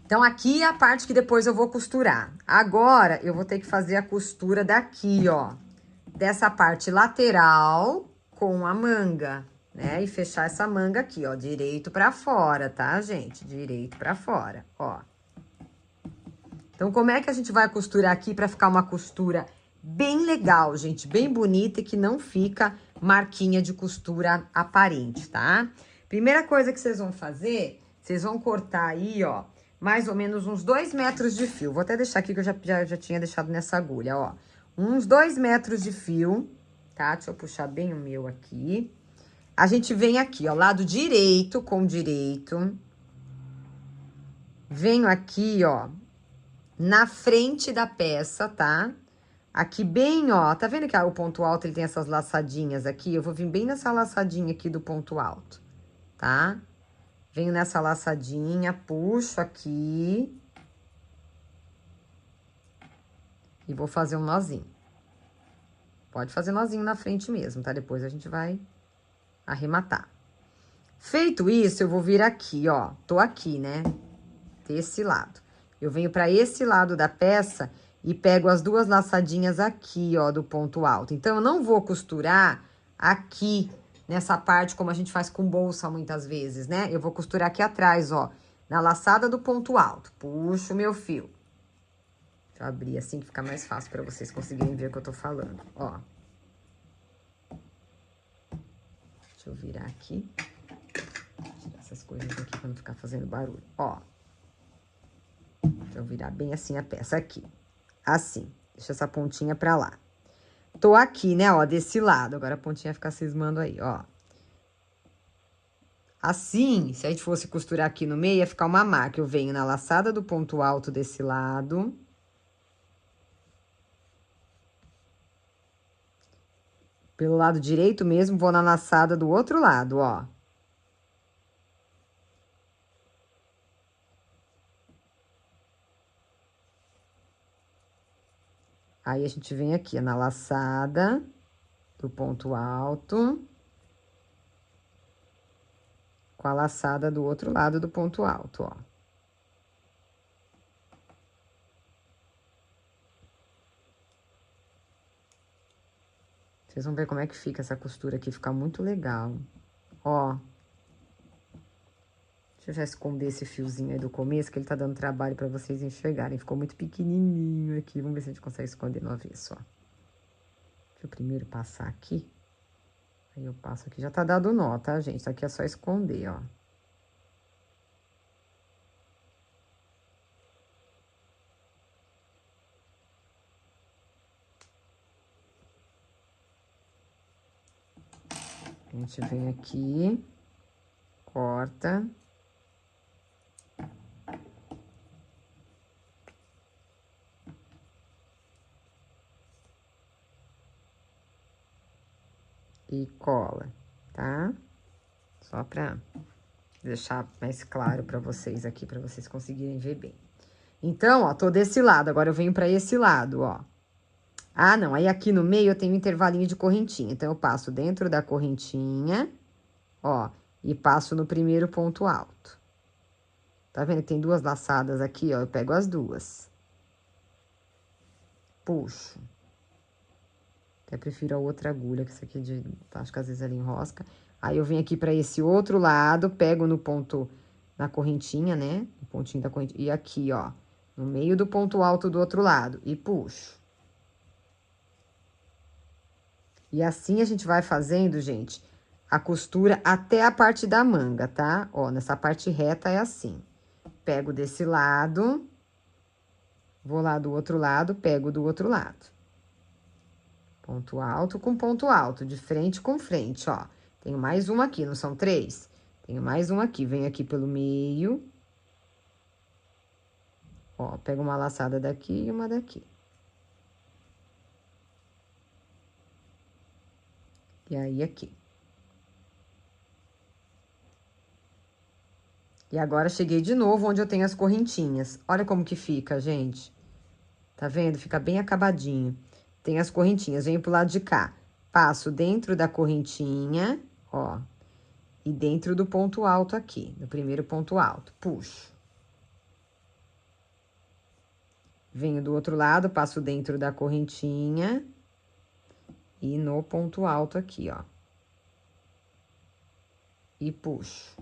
[SPEAKER 1] Então, aqui é a parte que depois eu vou costurar. Agora, eu vou ter que fazer a costura daqui, ó. Dessa parte lateral com a manga, né? E fechar essa manga aqui, ó, direito pra fora, tá, gente? Direito pra fora, ó. Então, como é que a gente vai costurar aqui pra ficar uma costura bem legal, gente? Bem bonita e que não fica marquinha de costura aparente, tá? Primeira coisa que vocês vão fazer, vocês vão cortar aí, ó, mais ou menos uns 2 metros de fio. Vou até deixar aqui que eu já tinha deixado nessa agulha, ó. Uns 2 metros de fio, tá? Deixa eu puxar bem o meu aqui. A gente vem aqui, ó, lado direito com direito. Venho aqui, ó, na frente da peça, tá? Aqui bem, ó, tá vendo que o ponto alto ele tem essas laçadinhas aqui? Eu vou vir bem nessa laçadinha aqui do ponto alto, tá? Venho nessa laçadinha, puxo aqui. E vou fazer um nozinho. Pode fazer nozinho na frente mesmo, tá? Depois a gente vai arrematar. Feito isso, eu vou vir aqui, ó. Tô aqui, né? Desse lado. Eu venho pra esse lado da peça e pego as duas laçadinhas aqui, ó, do ponto alto. Então, eu não vou costurar aqui, nessa parte, como a gente faz com bolsa muitas vezes, né? Eu vou costurar aqui atrás, ó, na laçada do ponto alto. Puxo o meu fio. Deixa eu abrir assim que fica mais fácil pra vocês conseguirem ver o que eu tô falando, ó. Deixa eu virar aqui. Tirar essas coisas aqui pra não ficar fazendo barulho, ó. Deixa eu virar bem assim a peça aqui. Assim. Deixa essa pontinha pra lá. Tô aqui, né, ó, desse lado. Agora a pontinha vai ficar cismando aí, ó. Assim, se a gente fosse costurar aqui no meio, ia ficar uma marca. Eu venho na laçada do ponto alto desse lado. Pelo lado direito mesmo, vou na laçada do outro lado, ó. Aí, a gente vem aqui, na laçada do ponto alto. Com a laçada do outro lado do ponto alto, ó. Vocês vão ver como é que fica essa costura aqui, fica muito legal. Ó. Deixa eu já esconder esse fiozinho aí do começo, que ele tá dando trabalho pra vocês enxergarem. Ficou muito pequenininho aqui. Vamos ver se a gente consegue esconder no avesso, ó. Deixa eu primeiro passar aqui. Aí eu passo aqui. Já tá dado nó, tá, gente? Isso aqui é só esconder, ó. A gente vem aqui, corta. E cola, tá? Só pra deixar mais claro pra vocês aqui, pra vocês conseguirem ver bem. Então, ó, tô desse lado, agora eu venho pra esse lado, ó. Ah, não, aí aqui no meio eu tenho um intervalinho de correntinha. Então, eu passo dentro da correntinha, ó, e passo no primeiro ponto alto. Tá vendo que tem duas laçadas aqui, ó? Eu pego as duas. Puxo. Até prefiro a outra agulha, que isso aqui de... acho que às vezes ela enrosca. Aí, eu venho aqui pra esse outro lado, pego no ponto, na correntinha, né? No pontinho da correntinha. E aqui, ó, no meio do ponto alto do outro lado. E puxo. E assim a gente vai fazendo, gente, a costura até a parte da manga, tá? Ó, nessa parte reta é assim. Pego desse lado, vou lá do outro lado, pego do outro lado. Ponto alto com ponto alto, de frente com frente, ó. Tenho mais uma aqui, não são 3? Tenho mais uma aqui, venho aqui pelo meio. Ó, pego uma laçada daqui e uma daqui. E aí, aqui. E agora, cheguei de novo onde eu tenho as correntinhas. Olha como que fica, gente. Tá vendo? Fica bem acabadinho. Tem as correntinhas, venho pro lado de cá. Passo dentro da correntinha, ó. E dentro do ponto alto aqui, do primeiro ponto alto. Puxo. Venho do outro lado, passo dentro da correntinha. E no ponto alto aqui, ó. E puxo.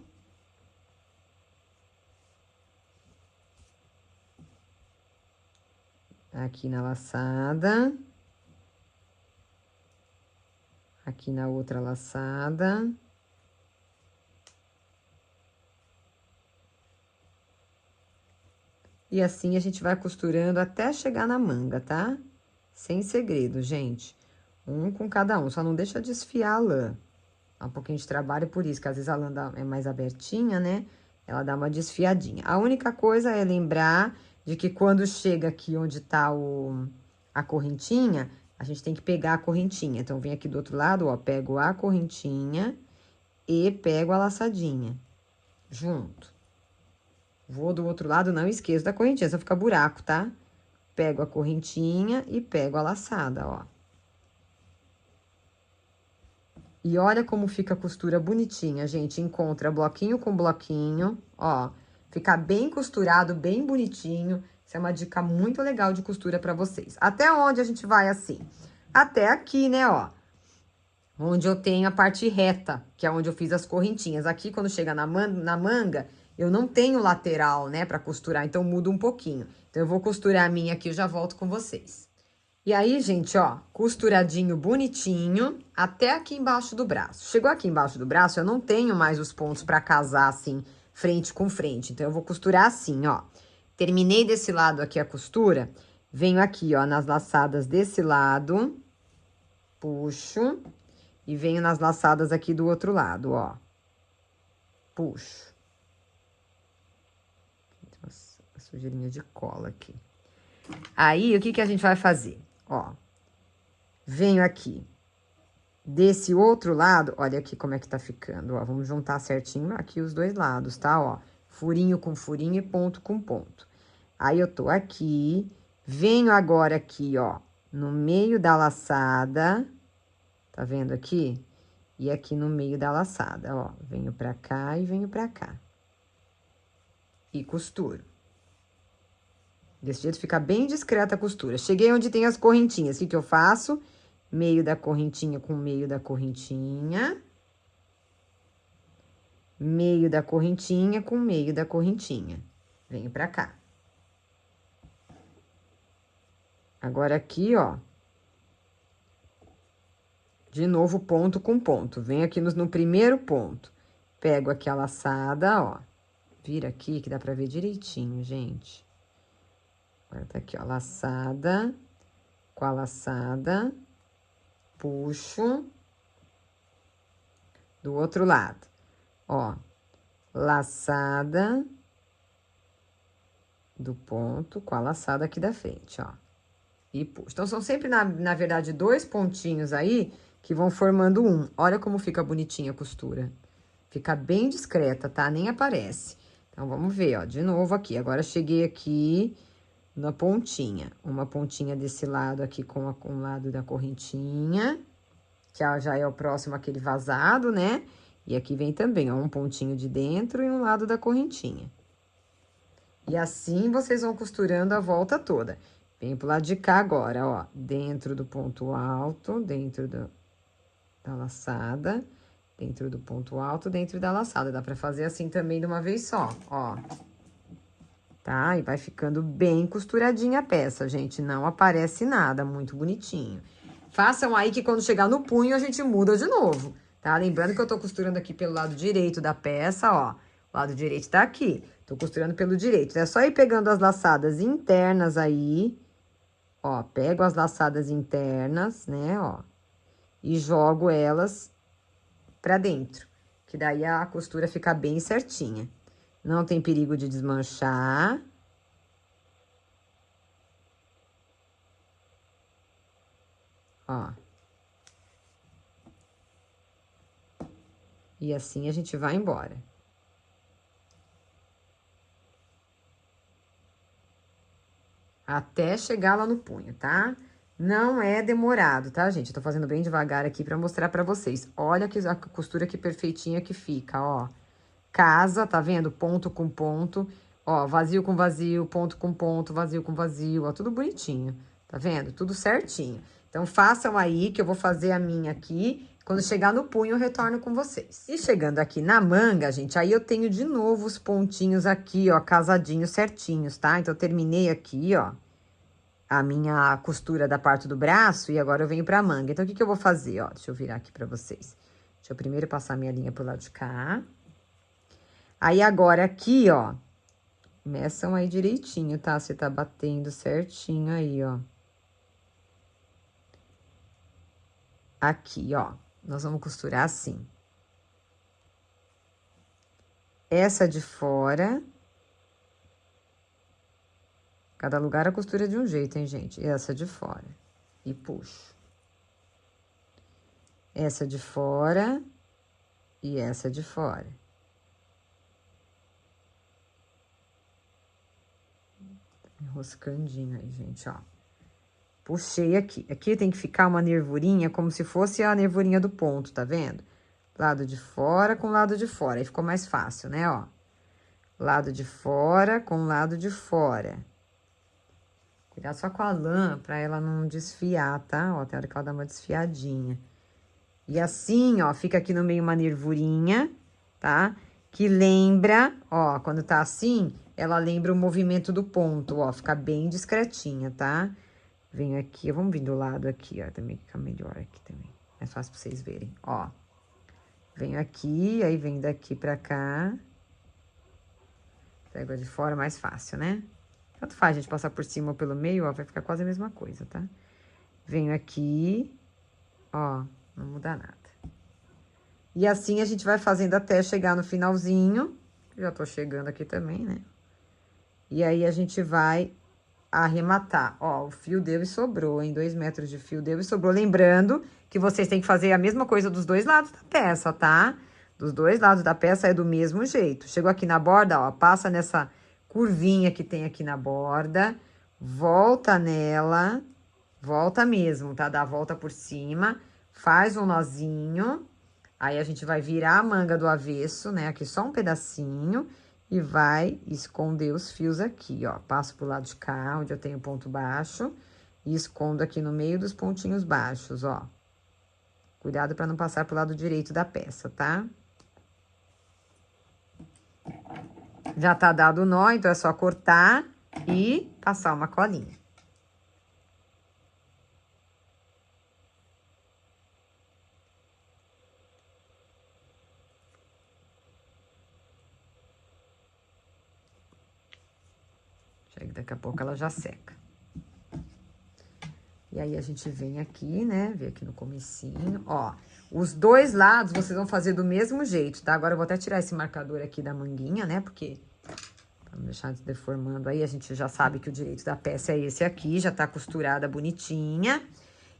[SPEAKER 1] Aqui na laçada. Aqui na outra laçada. E assim a gente vai costurando até chegar na manga, tá? Sem segredo, gente. Um com cada um, só não deixa desfiar a lã. Dá um pouquinho de trabalho por isso, que às vezes a lã é mais abertinha, né? Ela dá uma desfiadinha. A única coisa é lembrar de que quando chega aqui onde tá a correntinha, a gente tem que pegar a correntinha. Então, vem aqui do outro lado, ó, pego a correntinha e pego a laçadinha junto. Vou do outro lado, não esqueço da correntinha, só fica buraco, tá? Pego a correntinha e pego a laçada, ó. E olha como fica a costura bonitinha, gente. Encontra bloquinho com bloquinho, ó. Fica bem costurado, bem bonitinho. Isso é uma dica muito legal de costura pra vocês. Até onde a gente vai assim? Até aqui, né, ó. Onde eu tenho a parte reta, que é onde eu fiz as correntinhas. Aqui, quando chega na manga, eu não tenho lateral, né, pra costurar, então muda um pouquinho. Então, eu vou costurar a minha aqui e já volto com vocês. E aí, gente, ó, costuradinho bonitinho, até aqui embaixo do braço. Chegou aqui embaixo do braço, eu não tenho mais os pontos pra casar, assim, frente com frente. Então, eu vou costurar assim, ó. Terminei desse lado aqui a costura, venho aqui, ó, nas laçadas desse lado, puxo, e venho nas laçadas aqui do outro lado, ó. Puxo. Tem uma sujeirinha de cola aqui. Aí, o que que a gente vai fazer? Ó, venho aqui, desse outro lado, olha aqui como é que tá ficando, ó, vamos juntar certinho aqui os dois lados, tá, ó, furinho com furinho e ponto com ponto. Aí, eu tô aqui, venho agora aqui, ó, no meio da laçada, tá vendo aqui? E aqui no meio da laçada, ó, venho pra cá e venho pra cá. E costuro. Desse jeito fica bem discreta a costura. Cheguei onde tem as correntinhas, o que que eu faço? meio da correntinha com meio da correntinha, meio da correntinha com meio da correntinha. Venho pra cá. Agora, aqui, ó. De novo, ponto com ponto. Venho aqui no primeiro ponto. Pego aqui a laçada, ó. Vira aqui, que dá pra ver direitinho, gente. Agora, tá aqui, ó, laçada. Com a laçada. Puxo. Do outro lado. Ó. Laçada. Do ponto, com a laçada aqui da frente, ó. E puxo. Então, são sempre, na verdade, 2 pontinhos aí que vão formando um. Olha como fica bonitinha a costura. Fica bem discreta, tá? Nem aparece. Então, vamos ver, ó, de novo aqui. Agora, cheguei aqui na pontinha. Uma pontinha desse lado aqui com o lado da correntinha, que já é o próximo aquele vazado, né? E aqui vem também, ó, um pontinho de dentro e um lado da correntinha. E assim, vocês vão costurando a volta toda. Vem pro lado de cá agora, ó, dentro do ponto alto, dentro da laçada, dentro do ponto alto, dentro da laçada. Dá pra fazer assim também de uma vez só, ó. Tá? E vai ficando bem costuradinha a peça, gente. Não aparece nada, muito bonitinho. Façam aí que quando chegar no punho, a gente muda de novo, tá? Lembrando que eu tô costurando aqui pelo lado direito da peça, ó. O lado direito tá aqui. Tô costurando pelo direito. É só ir pegando as laçadas internas aí. Ó, pego as laçadas internas, né, ó. E jogo elas pra dentro. Que daí a costura fica bem certinha. Não tem perigo de desmanchar. Ó. E assim a gente vai embora. Até chegar lá no punho, tá? Não é demorado, tá, gente? Eu tô fazendo bem devagar aqui pra mostrar pra vocês. Olha que a costura que perfeitinha que fica, ó. Casa, tá vendo? Ponto com ponto. Ó, vazio com vazio, ponto com ponto, vazio com vazio, ó, tudo bonitinho. Tá vendo? Tudo certinho. Então, façam aí, que eu vou fazer a minha aqui. Quando chegar no punho, eu retorno com vocês. E chegando aqui na manga, gente, aí eu tenho de novo os pontinhos aqui, ó, casadinhos certinhos, tá? Então, eu terminei aqui, ó, a minha costura da parte do braço e agora eu venho pra manga. Então, o que que eu vou fazer, ó? Deixa eu virar aqui pra vocês. Deixa eu primeiro passar minha linha pro lado de cá. Aí, agora aqui, ó, meçam aí direitinho, tá? Você tá batendo certinho aí, ó. Aqui, ó, nós vamos costurar assim. Essa de fora. Cada lugar a costura é de um jeito, hein, gente? Essa de fora. E puxo. Essa de fora e essa de fora. Enroscandinho aí, gente, ó. Puxei aqui. Aqui tem que ficar uma nervurinha como se fosse a nervurinha do ponto, tá vendo? Lado de fora com lado de fora. Aí ficou mais fácil, né, ó. Lado de fora com lado de fora. Cuidado só com a lã, pra ela não desfiar, tá? Ó, tem hora que ela dá uma desfiadinha. E assim, ó, fica aqui no meio uma nervurinha, tá? Que lembra, ó, quando tá assim, ela lembra o movimento do ponto, ó. Fica bem discretinha, tá? Venho aqui, vamos vir do lado aqui, ó. Também fica melhor aqui também. Mais fácil pra vocês verem, ó. Venho aqui, aí venho daqui pra cá. Pego a de fora, mais fácil, né? Tanto faz a gente passar por cima ou pelo meio, ó, vai ficar quase a mesma coisa, tá? Venho aqui, ó, não muda nada. E assim a gente vai fazendo até chegar no finalzinho. Já tô chegando aqui também, né? E aí a gente vai arrematar. Ó, o fio deu e sobrou, hein? 2 metros de fio deu e sobrou. Lembrando que vocês têm que fazer a mesma coisa dos dois lados da peça, tá? Dos dois lados da peça é do mesmo jeito. Chegou aqui na borda, ó, passa nessa curvinha que tem aqui na borda, volta nela, volta mesmo, tá? Dá a volta por cima, faz um nozinho, aí a gente vai virar a manga do avesso, né? Aqui só um pedacinho e vai esconder os fios aqui, ó. Passo pro lado de cá, onde eu tenho ponto baixo, E escondo aqui no meio dos pontinhos baixos, ó. Cuidado para não passar pro lado direito da peça, tá? Já tá dado o nó, então é só cortar e passar uma colinha. Daqui a pouco ela já seca. E aí, a gente vem aqui, né? Vem aqui no comecinho, ó. Os dois lados vocês vão fazer do mesmo jeito, tá? Agora eu vou até tirar esse marcador aqui da manguinha, né? Porque, pra não deixar deformando aí, a gente já sabe que o direito da peça é esse aqui, já tá costurada bonitinha.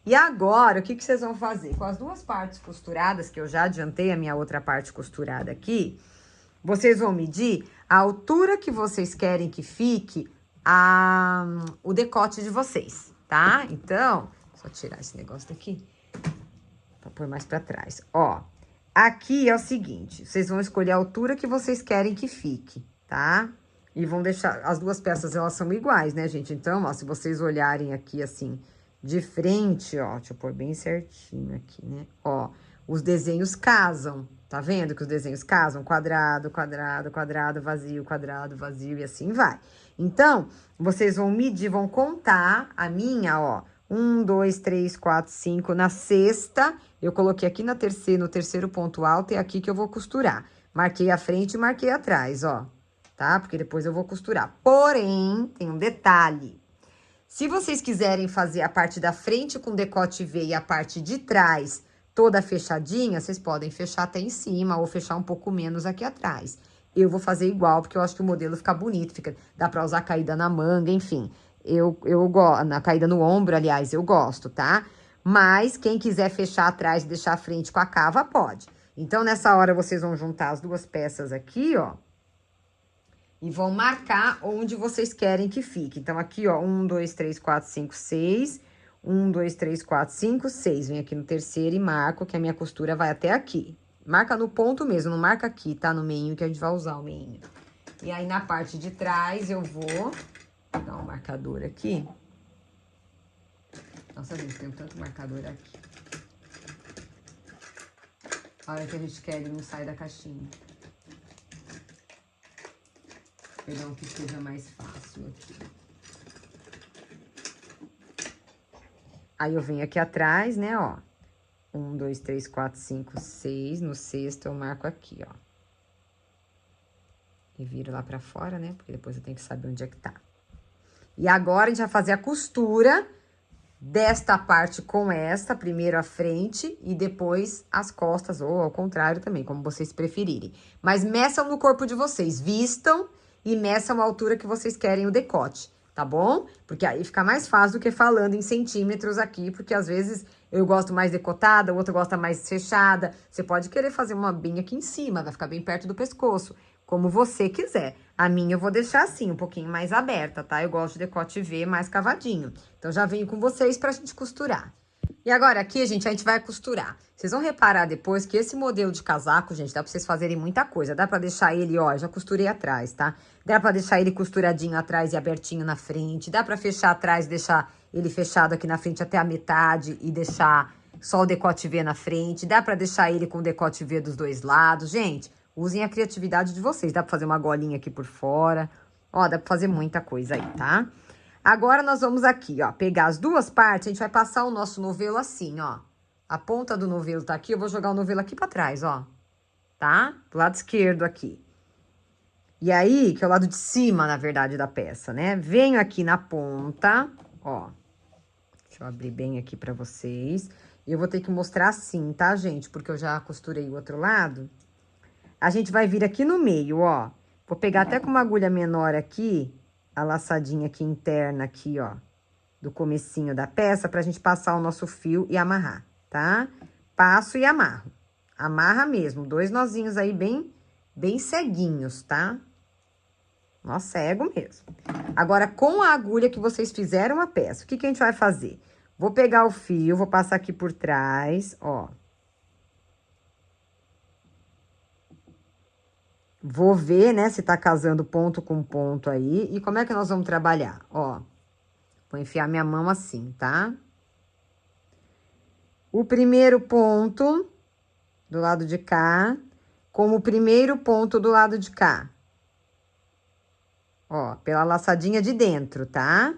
[SPEAKER 1] E agora, o que que vocês vão fazer? Com as duas partes costuradas, que eu já adiantei a minha outra parte costurada aqui, vocês vão medir a altura que vocês querem que fique o decote de vocês, tá? Então, só tirar esse negócio daqui pra pôr mais pra trás. Ó, aqui é o seguinte, vocês vão escolher a altura que vocês querem que fique, tá? E vão deixar, as duas peças, elas são iguais, né, gente? Então, ó, se vocês olharem aqui, assim, de frente, ó, deixa eu pôr bem certinho aqui, né? Ó, os desenhos casam, tá vendo que os desenhos casam? Quadrado, quadrado, quadrado, vazio, e assim vai. Então, vocês vão medir, vão contar a minha, ó, 1, 2, 3, 4, 5, na sexta, eu coloquei aqui no terceiro ponto alto, é aqui que eu vou costurar. Marquei a frente e marquei atrás, ó, tá? Porque depois eu vou costurar. Porém, tem um detalhe. Se vocês quiserem fazer a parte da frente com decote V e a parte de trás toda fechadinha, vocês podem fechar até em cima ou fechar um pouco menos aqui atrás. Eu vou fazer igual, porque eu acho que o modelo fica bonito, dá pra usar caída na manga, enfim. Eu gosto, na caída no ombro, aliás, eu gosto, tá? Mas quem quiser fechar atrás e deixar a frente com a cava, pode. Então, nessa hora, vocês vão juntar as duas peças aqui, ó. E vão marcar onde vocês querem que fique. Então, aqui, ó, 1, 2, 3, 4, 5, 6. 1, 2, 3, 4, 5, 6. Vem aqui no terceiro e marco que a minha costura vai até aqui. Marca no ponto mesmo, não marca aqui, tá? No meinho que a gente vai usar o meinho. E aí, na parte de trás, eu vou pegar um marcador aqui. Nossa, gente, tem tanto marcador aqui. A hora que a gente quer, ele não sai da caixinha. Vou pegar um que seja mais fácil aqui. Aí, eu venho aqui atrás, né, ó. 1, 2, 3, 4, 5, 6. No sexto, eu marco aqui, ó. E viro lá pra fora, né? Porque depois eu tenho que saber onde é que tá. E agora, a gente vai fazer a costura desta parte com esta. Primeiro a frente e depois as costas, ou ao contrário também, como vocês preferirem. Mas meçam no corpo de vocês, vistam e meçam a altura que vocês querem o decote, tá bom? Porque aí fica mais fácil do que falando em centímetros aqui, porque às vezes eu gosto mais decotada, o outro gosta mais fechada. Você pode querer fazer uma bem aqui em cima, vai ficar bem perto do pescoço, como você quiser. A minha eu vou deixar assim, um pouquinho mais aberta, tá? Eu gosto de decote V mais cavadinho. Então, já venho com vocês pra gente costurar. E agora, aqui, gente, a gente vai costurar. Vocês vão reparar depois que esse modelo de casaco, gente, dá pra vocês fazerem muita coisa. Dá pra deixar ele, ó, já costurei atrás, tá? Dá pra deixar ele costuradinho atrás e abertinho na frente. Dá pra fechar atrás e deixar ele fechado aqui na frente até a metade e deixar só o decote V na frente. Dá pra deixar ele com o decote V dos dois lados. Gente, usem a criatividade de vocês. Dá pra fazer uma golinha aqui por fora. Ó, dá pra fazer muita coisa aí, tá? Agora, nós vamos aqui, ó, pegar as duas partes, a gente vai passar o nosso novelo assim, ó. A ponta do novelo tá aqui, eu vou jogar o novelo aqui pra trás, ó. Tá? Do lado esquerdo aqui. E aí, que é o lado de cima, na verdade, da peça, né? Venho aqui na ponta, ó. Deixa eu abrir bem aqui pra vocês. E eu vou ter que mostrar assim, tá, gente? Porque eu já costurei o outro lado. A gente vai vir aqui no meio, ó. Vou pegar até com uma agulha menor aqui, a laçadinha aqui interna aqui, ó, do comecinho da peça, pra gente passar o nosso fio e amarrar, tá? Passo e amarro. Amarra mesmo, 2 nozinhos aí bem ceguinhos, tá? Nó cego mesmo. Agora, com a agulha que vocês fizeram a peça, o que que a gente vai fazer? Vou pegar o fio, vou passar aqui por trás, ó. Vou ver, né, se tá casando ponto com ponto aí. E como é que nós vamos trabalhar? Ó, Vou enfiar minha mão assim, tá? O primeiro ponto do lado de cá, como o primeiro ponto do lado de cá. Ó, pela laçadinha de dentro, tá?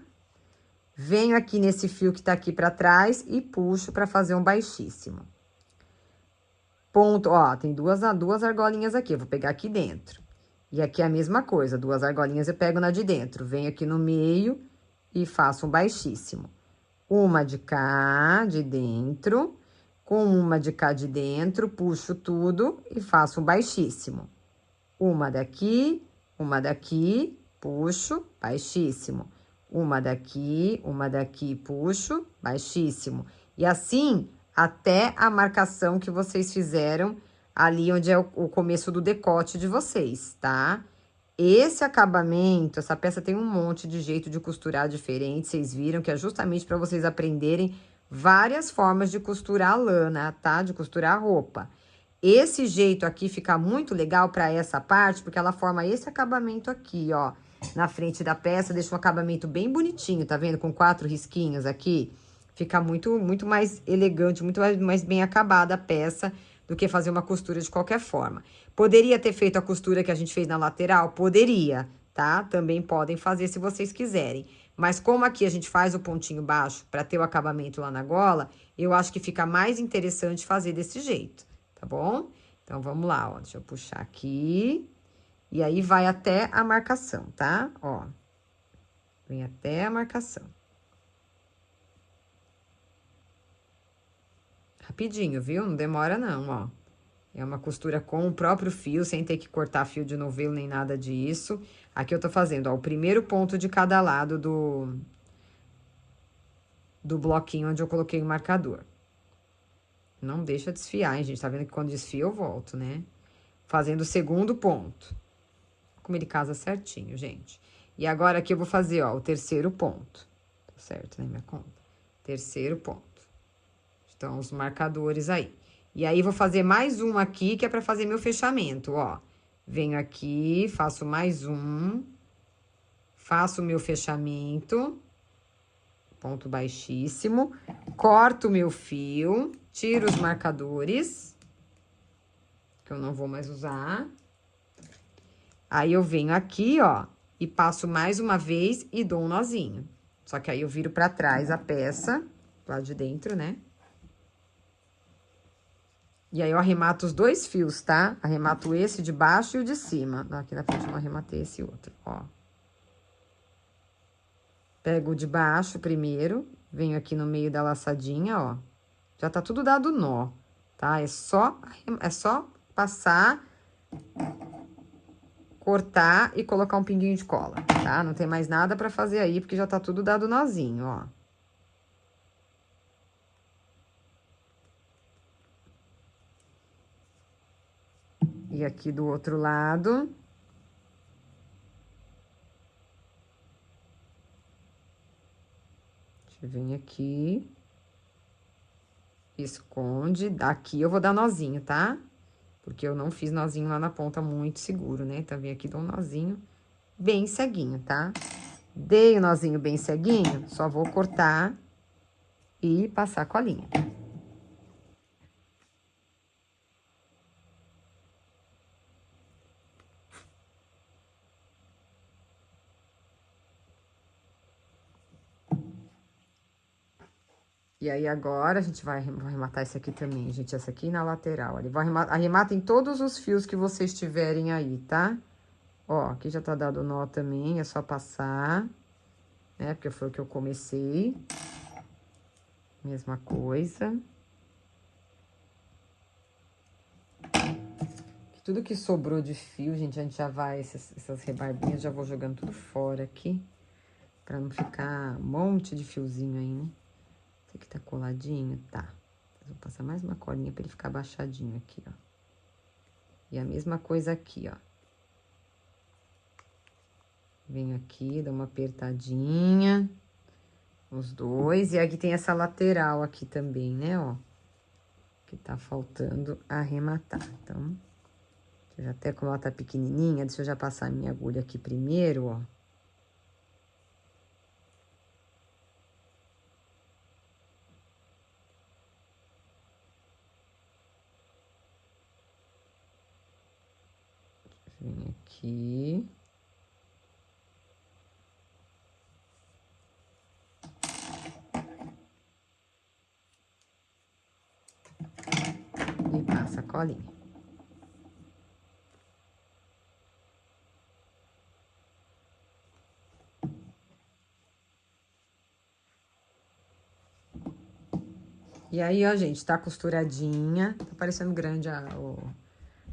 [SPEAKER 1] Venho aqui nesse fio que tá aqui pra trás e puxo pra fazer um baixíssimo. Ponto, ó, tem duas argolinhas aqui, eu vou pegar aqui dentro. E aqui é a mesma coisa, duas argolinhas eu pego na de dentro. Venho aqui no meio e faço um baixíssimo. Uma de cá, de dentro, com uma de cá de dentro, puxo tudo e faço um baixíssimo. Uma daqui, puxo, baixíssimo. Uma daqui, puxo, baixíssimo. E assim, até a marcação que vocês fizeram ali onde é o começo do decote de vocês, tá? Esse acabamento, essa peça tem um monte de jeito de costurar diferente, vocês viram que é justamente para vocês aprenderem várias formas de costurar a lã, tá? De costurar a roupa. Esse jeito aqui fica muito legal para essa parte, porque ela forma esse acabamento aqui, ó, na frente da peça, deixa um acabamento bem bonitinho, tá vendo? Com 4 risquinhos aqui, fica muito mais elegante, muito mais bem acabada a peça do que fazer uma costura de qualquer forma. Poderia ter feito a costura que a gente fez na lateral? Poderia, tá? Também podem fazer se vocês quiserem. Mas como aqui a gente faz o pontinho baixo para ter o acabamento lá na gola, eu acho que fica mais interessante fazer desse jeito, tá bom? Então, vamos lá, ó, deixa eu puxar aqui. E aí, vai até a marcação, tá? Ó, vem até a marcação. Rapidinho, viu? Não demora não, ó. É uma costura com o próprio fio, sem ter que cortar fio de novelo nem nada disso. Aqui eu tô fazendo, ó, o primeiro ponto de cada lado do bloquinho onde eu coloquei o marcador. Não deixa desfiar, hein, gente? Tá vendo que quando desfia eu volto, né? Fazendo o segundo ponto. Como ele casa certinho, gente. E agora aqui eu vou fazer, ó, o terceiro ponto. Tá certo, né, minha conta? Terceiro ponto. Estão os marcadores aí. E aí, vou fazer mais um aqui, que é pra fazer meu fechamento, ó. Venho aqui, faço mais um. Faço o meu fechamento. Ponto baixíssimo. Corto o meu fio. Tiro os marcadores. Que eu não vou mais usar. Aí, eu venho aqui, ó. E passo mais uma vez e dou um nozinho. Só que aí, eu viro pra trás a peça. Lá de dentro, né? E aí, eu arremato os dois fios, tá? Arremato esse de baixo e o de cima. Aqui na frente eu não arrematei esse outro, ó. Pego o de baixo primeiro, venho aqui no meio da laçadinha, ó. Já tá tudo dado nó, tá? É só passar, cortar e colocar um pinguinho de cola, tá? Não tem mais nada pra fazer aí, porque já tá tudo dado nozinho, ó. E aqui do outro lado. Deixa eu vir aqui. Esconde. Daqui eu vou dar nozinho, tá? Porque eu não fiz nozinho lá na ponta muito seguro, né? Então, vem aqui e dou um nozinho bem ceguinho, tá? Dei o nozinho bem ceguinho, só vou cortar e passar a colinha. E aí, agora, a gente vai arrematar esse aqui também, gente. Essa aqui na lateral. Ali, arremata em todos os fios que vocês tiverem aí, tá? Ó, aqui já tá dado nó também, é só passar, né? Porque foi o que eu comecei. Mesma coisa. Tudo que sobrou de fio, gente, a gente já vai, essas rebarbinhas, já vou jogando tudo fora aqui. Pra não ficar um monte de fiozinho aí, né? Esse aqui tá coladinho, tá. Vou passar mais uma colinha pra ele ficar baixadinho aqui, ó. E a mesma coisa aqui, ó. Venho aqui, dou uma apertadinha. Os dois. E aqui tem essa lateral aqui também, né, ó. Que tá faltando arrematar. Então, já até como ela tá pequenininha, deixa eu já passar a minha agulha aqui primeiro, ó. Vem aqui. E passa a colinha. E aí, ó, gente, tá costuradinha. Tá parecendo grande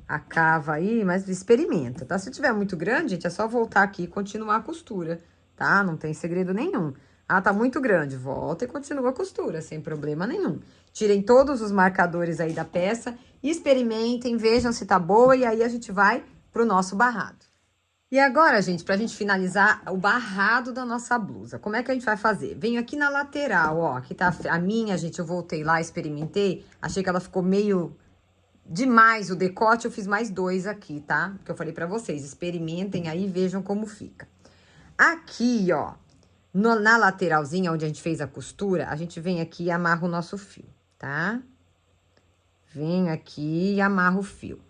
[SPEAKER 1] a cava aí, mas experimenta, tá? Se tiver muito grande, gente, é só voltar aqui e continuar a costura, tá? Não tem segredo nenhum. Ah, tá muito grande, volta e continua a costura, sem problema nenhum. Tirem todos os marcadores aí da peça, experimentem, vejam se tá boa e aí a gente vai pro nosso barrado. E agora, gente, pra gente finalizar o barrado da nossa blusa, como é que a gente vai fazer? Venho aqui na lateral, ó, aqui tá a minha, gente, eu voltei lá, experimentei, achei que ela ficou meio demais o decote, eu fiz mais 2 aqui, tá? Que eu falei pra vocês, experimentem aí e vejam como fica. Aqui, ó, na lateralzinha, onde a gente fez a costura, a gente vem aqui e amarra o nosso fio, tá? Venho aqui e amarro o fio.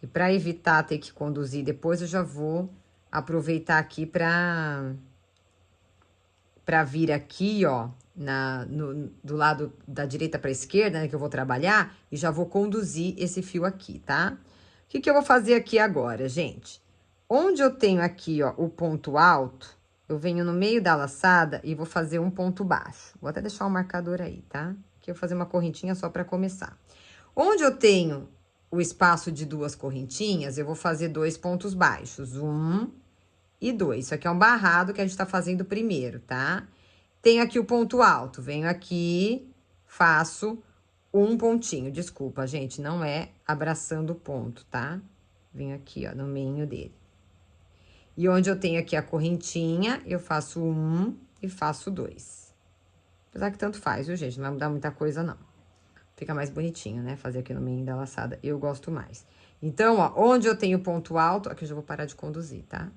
[SPEAKER 1] E pra evitar ter que conduzir depois, eu já vou aproveitar aqui pra vir aqui, ó, do lado da direita pra esquerda, né, que eu vou trabalhar, e já vou conduzir esse fio aqui, tá? O que que eu vou fazer aqui agora, gente? Onde eu tenho aqui, ó, o ponto alto, eu venho no meio da laçada e vou fazer um ponto baixo. Vou até deixar o marcador aí, tá? Aqui eu vou fazer uma correntinha só pra começar. Onde eu tenho o espaço de 2 correntinhas, eu vou fazer 2 pontos baixos. 1 e 2. Isso aqui é um barrado que a gente tá fazendo primeiro, tá? Tenho aqui o ponto alto. Venho aqui, faço um pontinho. Desculpa, gente, não é abraçando o ponto, tá? Venho aqui, ó, no meio dele. E onde eu tenho aqui a correntinha, eu faço 1 e faço 2. Apesar que tanto faz, viu, gente? Não vai mudar muita coisa, não. Fica mais bonitinho, né? Fazer aqui no meio da laçada, eu gosto mais. Então, ó, onde eu tenho ponto alto, aqui eu já vou parar de conduzir, tá?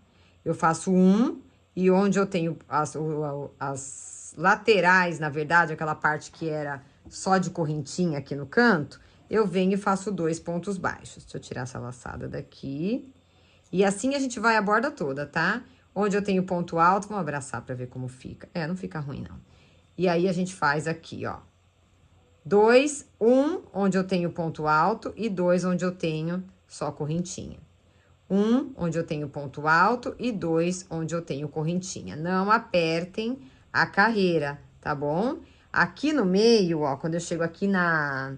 [SPEAKER 1] Eu faço 1, e onde eu tenho as laterais, na verdade, aquela parte que era só de correntinha aqui no canto, eu venho e faço 2 pontos baixos. Deixa eu tirar essa laçada daqui. E assim a gente vai a borda toda, tá? Onde eu tenho ponto alto, vamos abraçar pra ver como fica. É, não fica ruim, não. E aí, a gente faz aqui, ó. 2, 1, onde eu tenho ponto alto, e 2, onde eu tenho só correntinha. 1, onde eu tenho ponto alto, e 2, onde eu tenho correntinha. Não apertem a carreira, tá bom? Aqui no meio, ó, quando eu chego aqui na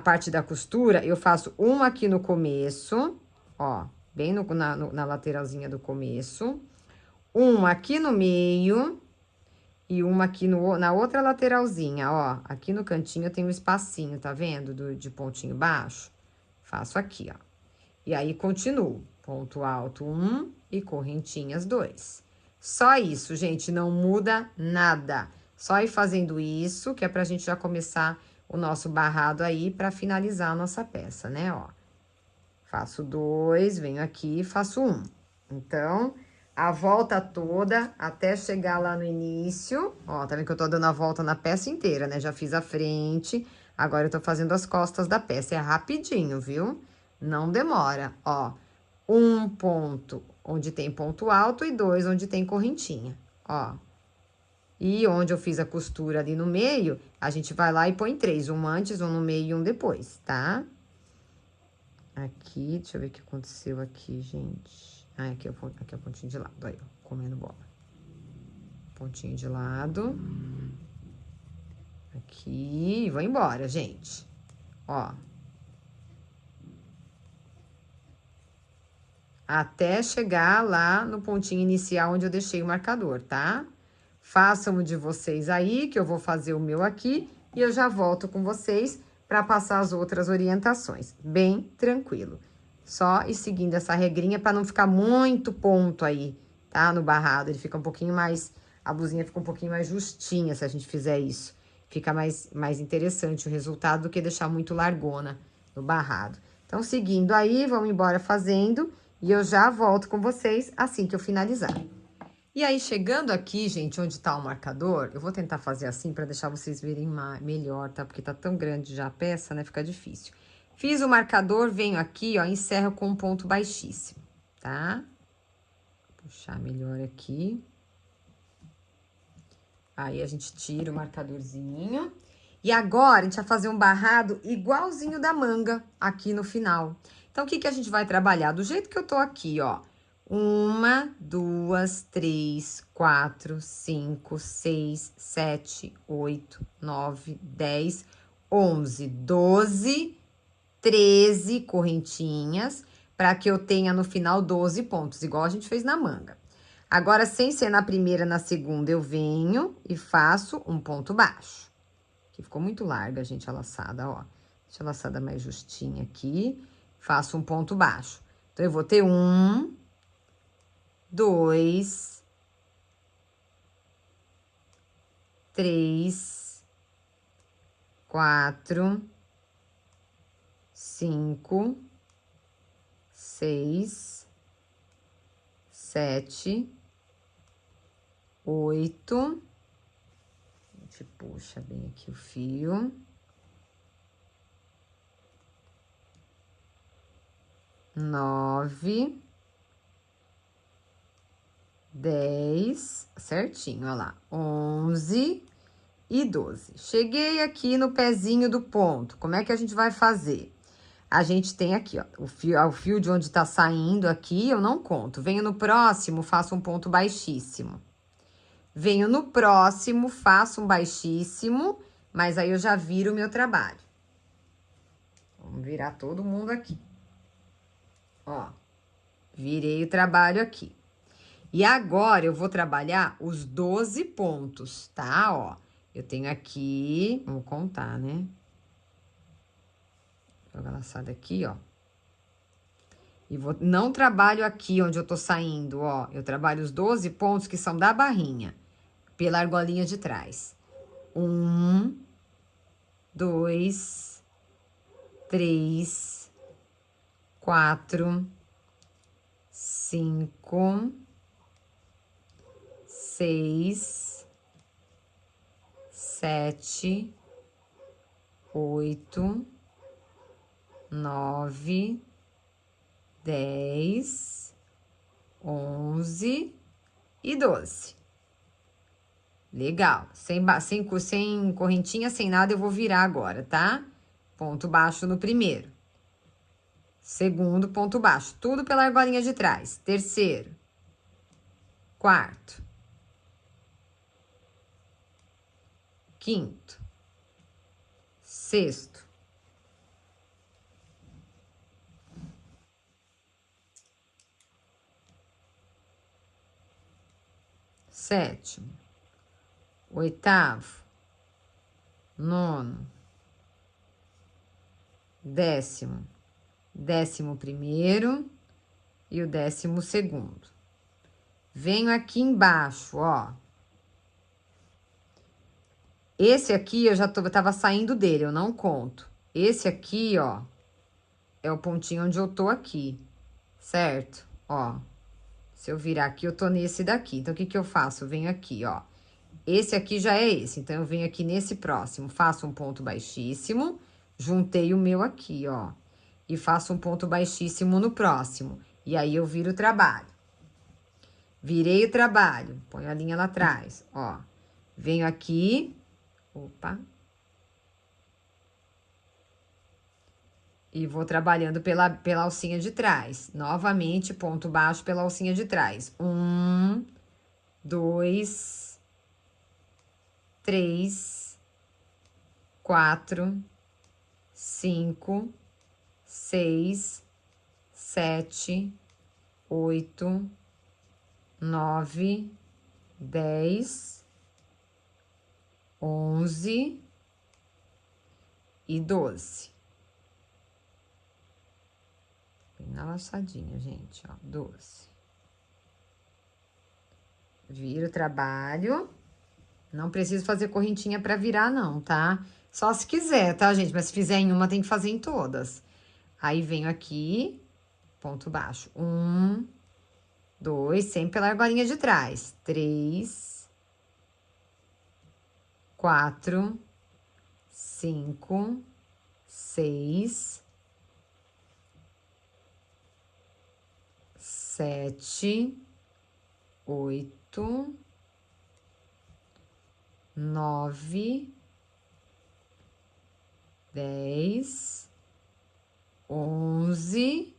[SPEAKER 1] parte da costura, eu faço uma aqui no começo, ó, bem na lateralzinha do começo. Uma aqui no meio e uma aqui na outra lateralzinha, ó. Aqui no cantinho eu tenho um espacinho, tá vendo? De pontinho baixo. Faço aqui, ó. E aí, continuo. Ponto alto 1 e correntinhas 2. Só isso, gente, não muda nada. Só ir fazendo isso, que é pra gente já começar o nosso barrado aí pra finalizar a nossa peça, né, ó. Faço 2, venho aqui e faço 1. Então, a volta toda até chegar lá no início. Ó, tá vendo que eu tô dando a volta na peça inteira, né? Já fiz a frente, agora eu tô fazendo as costas da peça. É rapidinho, viu? Não demora, ó. 1 ponto onde tem ponto alto e 2 onde tem correntinha, ó. E onde eu fiz a costura ali no meio, a gente vai lá e põe 3. Um antes, um no meio e um depois, tá? Aqui, deixa eu ver o que aconteceu aqui, gente. Ah, aqui é o pontinho de lado, aí, ó, comendo bola. Pontinho de lado. Aqui, e vou embora, gente. Ó. Até chegar lá no pontinho inicial onde eu deixei o marcador, tá? Façam o de vocês aí, que eu vou fazer o meu aqui. E eu já volto com vocês para passar as outras orientações. Bem tranquilo. Só ir seguindo essa regrinha para não ficar muito ponto aí, tá? No barrado, ele fica um pouquinho mais... A blusinha fica um pouquinho mais justinha se a gente fizer isso. Fica mais interessante o resultado do que deixar muito largona no barrado. Então, seguindo aí, vamos embora fazendo e eu já volto com vocês assim que eu finalizar. E aí, chegando aqui, gente, onde tá o marcador, eu vou tentar fazer assim pra deixar vocês verem melhor, tá? Porque tá tão grande já a peça, né? Fica difícil. Fiz o marcador, venho aqui, ó, encerro com um ponto baixíssimo, tá? Vou puxar melhor aqui. Aí, a gente tira o marcadorzinho. E agora, a gente vai fazer um barrado igualzinho da manga aqui no final. Então, o que que a gente vai trabalhar? Do jeito que eu tô aqui, ó. 1, 2, 3, 4, 5, 6, 7, 8, 9, 10, 11, 12, 13 correntinhas, para que eu tenha no final 12 pontos, igual a gente fez na manga. Agora, sem ser na primeira, na segunda, eu venho e faço um ponto baixo. Aqui ficou muito larga, gente, a laçada, ó. Deixa a laçada mais justinha aqui. Faço um ponto baixo. Então, eu vou ter 1, 2, 3, 4, 5, 6, 7, 8. A gente puxa bem aqui o fio. 9, 10, certinho, ó lá, 11 e 12. Cheguei aqui no pezinho do ponto, como é que a gente vai fazer? A gente tem aqui, ó, o fio de onde tá saindo aqui, eu não conto. Venho no próximo, faço um ponto baixíssimo. Venho no próximo, faço um baixíssimo, mas aí eu já viro o meu trabalho. Vamos virar todo mundo aqui. Ó, virei o trabalho aqui. E agora, eu vou trabalhar os 12 pontos, tá? Ó, eu tenho aqui, vamos contar, né? Joga a laçada aqui, ó. E não trabalho aqui onde eu tô saindo, ó. Eu trabalho os 12 pontos que são da barrinha, pela argolinha de trás. 1, 2, 3, 4, 5, 6, 7, 8, 9, 10, 11 e 12. Legal. Sem correntinha, sem nada, eu vou virar agora, tá? Ponto baixo no primeiro. Segundo, ponto baixo. Tudo pela argolinha de trás. Terceiro. Quarto. Quinto. Sexto. Sétimo. Oitavo. Nono. Décimo. 11º e o 12º. Venho aqui embaixo, ó. Esse aqui eu já tava saindo dele, eu não conto. Esse aqui, ó, é o pontinho onde eu tô aqui, certo? Ó, se eu virar aqui, eu tô nesse daqui. Então, o que que eu faço? Eu venho aqui, ó. Esse aqui já é esse, então, eu venho aqui nesse próximo, faço um ponto baixíssimo, juntei o meu aqui, ó. E faço um ponto baixíssimo no próximo. E aí, eu viro o trabalho. Virei o trabalho, ponho a linha lá atrás, ó. Venho aqui, opa. E vou trabalhando pela alcinha de trás. Novamente, ponto baixo pela alcinha de trás. 1, 2, 3, 4, 5, 6, 7, 8, 9, 10, 11 e 12. Bem na laçadinha, gente, ó, 12. Viro o trabalho. Não preciso fazer correntinha pra virar, não, tá? Só se quiser, tá, gente? Mas se fizer em uma, tem que fazer em todas. Aí, venho aqui, ponto baixo. 1, 2, sempre pela argolinha de trás. 3, 4, 5, 6, 7, 8, 9, 10, 11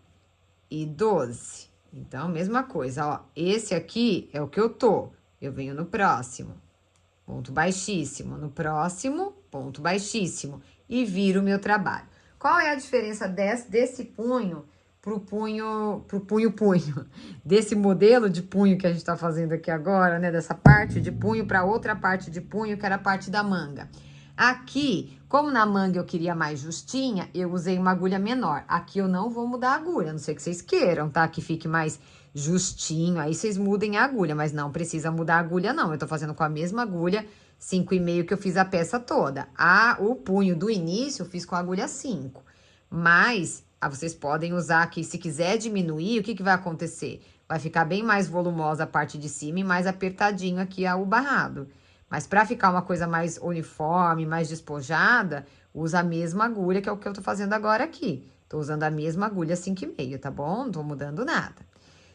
[SPEAKER 1] e 12. Então, mesma coisa, ó. Esse aqui é o que eu tô. Eu venho no próximo, ponto baixíssimo. No próximo, ponto baixíssimo. E viro o meu trabalho. Qual é a diferença desse punho pro punho, punho? Desse modelo de punho que a gente tá fazendo aqui agora, né? Dessa parte de punho pra outra parte de punho, que era a parte da manga. Aqui, como na manga eu queria mais justinha, eu usei uma agulha menor. Aqui eu não vou mudar a agulha, a não ser que vocês queiram, tá? Que fique mais justinho, aí vocês mudem a agulha, mas não precisa mudar a agulha, não. Eu tô fazendo com a mesma agulha, 5,5 que eu fiz a peça toda. O punho do início eu fiz com a agulha 5. Mas, vocês podem usar aqui, se quiser diminuir, o que que vai acontecer? Vai ficar bem mais volumosa a parte de cima e mais apertadinho aqui o barrado. Mas para ficar uma coisa mais uniforme, mais despojada, usa a mesma agulha, que é o que eu tô fazendo agora aqui. Tô usando a mesma agulha 5,5, tá bom? Não tô mudando nada.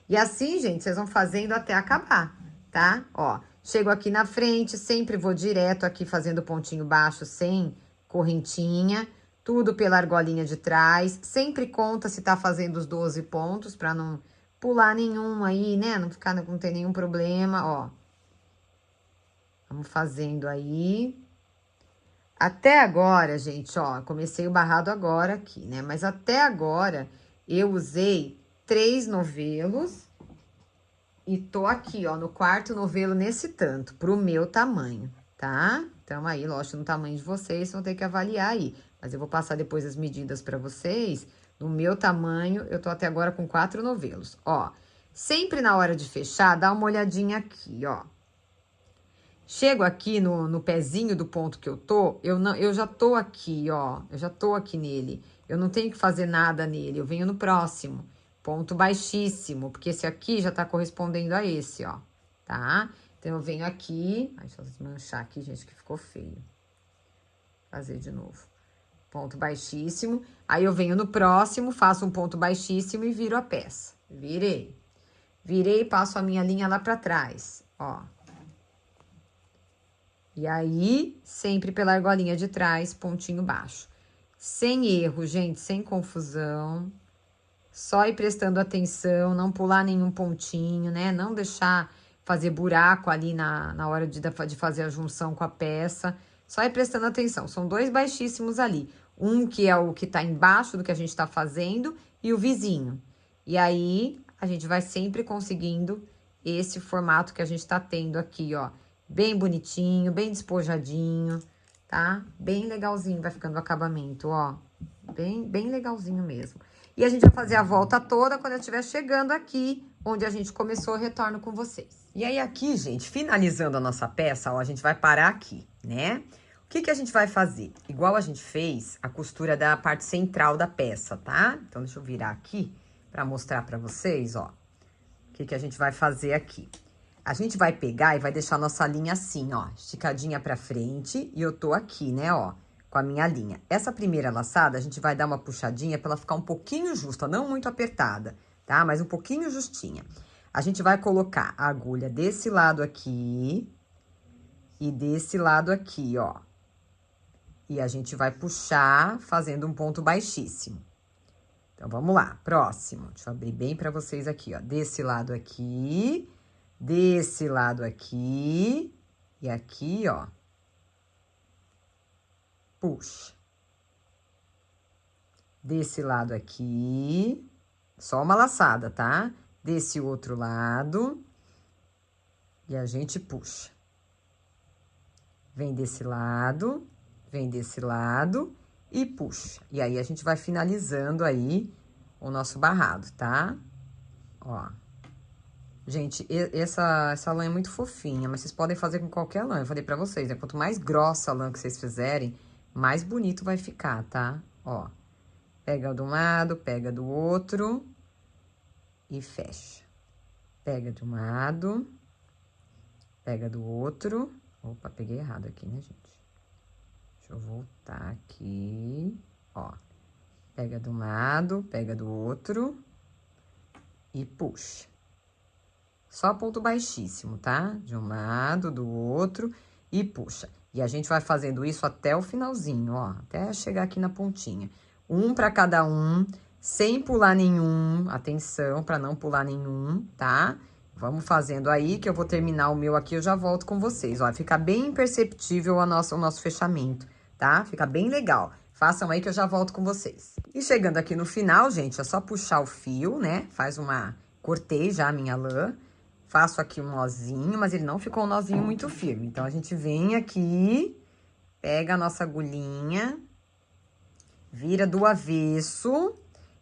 [SPEAKER 1] E assim, gente, vocês vão fazendo até acabar, tá? Ó, chego aqui na frente, sempre vou direto aqui fazendo pontinho baixo sem correntinha, tudo pela argolinha de trás. Sempre conta se tá fazendo os 12 pontos, pra não pular nenhum aí, né? Não ter nenhum problema, ó. Vamos fazendo aí. Até agora, gente, ó, comecei o barrado agora aqui, né? Mas até agora eu usei 3 novelos e tô aqui, ó, no quarto novelo nesse tanto, pro meu tamanho, tá? Então aí, lógico, no tamanho de vocês, vão ter que avaliar aí. Mas eu vou passar depois as medidas pra vocês. No meu tamanho, eu tô até agora com 4 novelos, ó. Sempre na hora de fechar, dá uma olhadinha aqui, ó. Chego aqui no pezinho do ponto que eu tô, eu já tô aqui, ó. Eu já tô aqui nele. Eu não tenho que fazer nada nele, eu venho no próximo. Ponto baixíssimo, porque esse aqui já tá correspondendo a esse, ó. Tá? Então, eu venho aqui... Ai, deixa eu desmanchar aqui, gente, que ficou feio. Fazer de novo. Ponto baixíssimo. Aí, eu venho no próximo, faço um ponto baixíssimo e viro a peça. Virei. Virei e passo a minha linha lá pra trás, ó. E aí, sempre pela argolinha de trás, pontinho baixo. Sem erro, gente, sem confusão. Só ir prestando atenção, não pular nenhum pontinho, né? Não deixar fazer buraco ali na hora de fazer a junção com a peça. Só ir prestando atenção. São 2 baixíssimos ali. Um que é o que tá embaixo do que a gente tá fazendo e o vizinho. E aí, a gente vai sempre conseguindo esse formato que a gente tá tendo aqui, ó. Bem bonitinho, bem despojadinho, tá? Bem legalzinho vai ficando o acabamento, ó. Bem legalzinho mesmo. E a gente vai fazer a volta toda quando eu estiver chegando aqui, onde a gente começou, eu retorno com vocês. E aí aqui, gente, finalizando a nossa peça, ó, a gente vai parar aqui, né? O que que a gente vai fazer? Igual a gente fez a costura da parte central da peça, tá? Então, deixa eu virar aqui pra mostrar pra vocês, ó. O que que a gente vai fazer aqui? A gente vai pegar e vai deixar a nossa linha assim, ó, esticadinha pra frente, e eu tô aqui, né, ó, com a minha linha. Essa primeira laçada, a gente vai dar uma puxadinha pra ela ficar um pouquinho justa, não muito apertada, tá? Mas um pouquinho justinha. A gente vai colocar a agulha desse lado aqui e desse lado aqui, ó. E a gente vai puxar fazendo um ponto baixíssimo. Então, vamos lá, próximo. Deixa eu abrir bem pra vocês aqui, ó. Desse lado aqui... Desse lado aqui, e aqui, ó, puxa. Desse lado aqui, só uma laçada, tá? Desse outro lado, e a gente puxa. Vem desse lado e puxa. E aí, a gente vai finalizando aí o nosso barrado, tá? Ó. Gente, essa lã é muito fofinha, mas vocês podem fazer com qualquer lã. Eu falei pra vocês, né? Quanto mais grossa a lã que vocês fizerem, mais bonito vai ficar, tá? Ó, pega de um lado, pega do outro e fecha. Pega de um lado, pega do outro. Opa, peguei errado aqui, né, gente? Deixa eu voltar aqui, ó. Pega de um lado, pega do outro e puxa. Só ponto baixíssimo, tá? De um lado, do outro e puxa. E a gente vai fazendo isso até o finalzinho, ó, até chegar aqui na pontinha. Um para cada um, sem pular nenhum, atenção para não pular nenhum, tá? Vamos fazendo aí, que eu vou terminar o meu aqui, eu já volto com vocês, ó. Fica bem imperceptível o nosso fechamento, tá? Fica bem legal. Façam aí que eu já volto com vocês. E chegando aqui no final, gente, é só puxar o fio, né? Cortei já a minha lã. Faço aqui um nozinho, mas ele não ficou um nozinho muito firme. Então, a gente vem aqui, pega a nossa agulhinha, vira do avesso.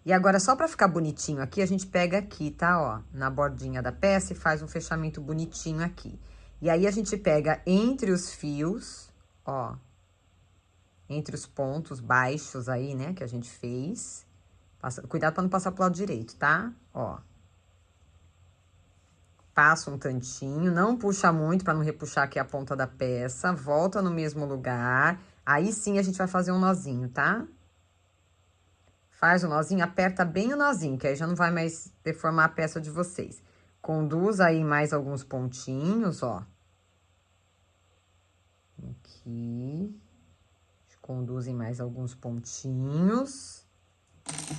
[SPEAKER 1] E agora, só pra ficar bonitinho aqui, a gente pega aqui, tá? Ó, na bordinha da peça e faz um fechamento bonitinho aqui. E aí, a gente pega entre os fios, ó, entre os pontos baixos aí, né, que a gente fez. Cuidado pra não passar pro lado direito, tá? Ó. Passa um tantinho, não puxa muito pra não repuxar aqui a ponta da peça. Volta no mesmo lugar. Aí sim a gente vai fazer um nozinho, tá? Faz o nozinho, aperta bem o nozinho, que aí já não vai mais deformar a peça de vocês. Conduz aí mais alguns pontinhos, ó. Aqui. Conduzem mais alguns pontinhos.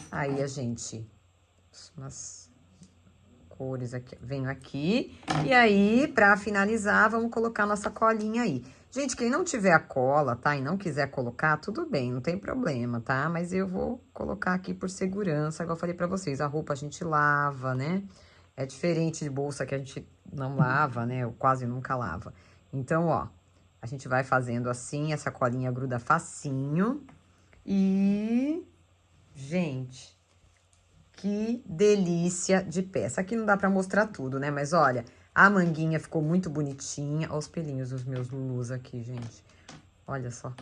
[SPEAKER 1] Aí a gente... Umas cores aqui, venho aqui. E aí, pra finalizar, vamos colocar nossa colinha aí. Gente, quem não tiver a cola, tá? E não quiser colocar, tudo bem, não tem problema, tá? Mas eu vou colocar aqui por segurança, igual eu falei pra vocês. A roupa a gente lava, né? É diferente de bolsa que a gente não lava, né? Ou quase nunca lava. Então, ó, a gente vai fazendo assim, essa colinha gruda facinho. E, gente... Que delícia de peça. Aqui não dá pra mostrar tudo, né? Mas olha, a manguinha ficou muito bonitinha. Olha os pelinhos dos meus Lulus aqui, gente. Olha só.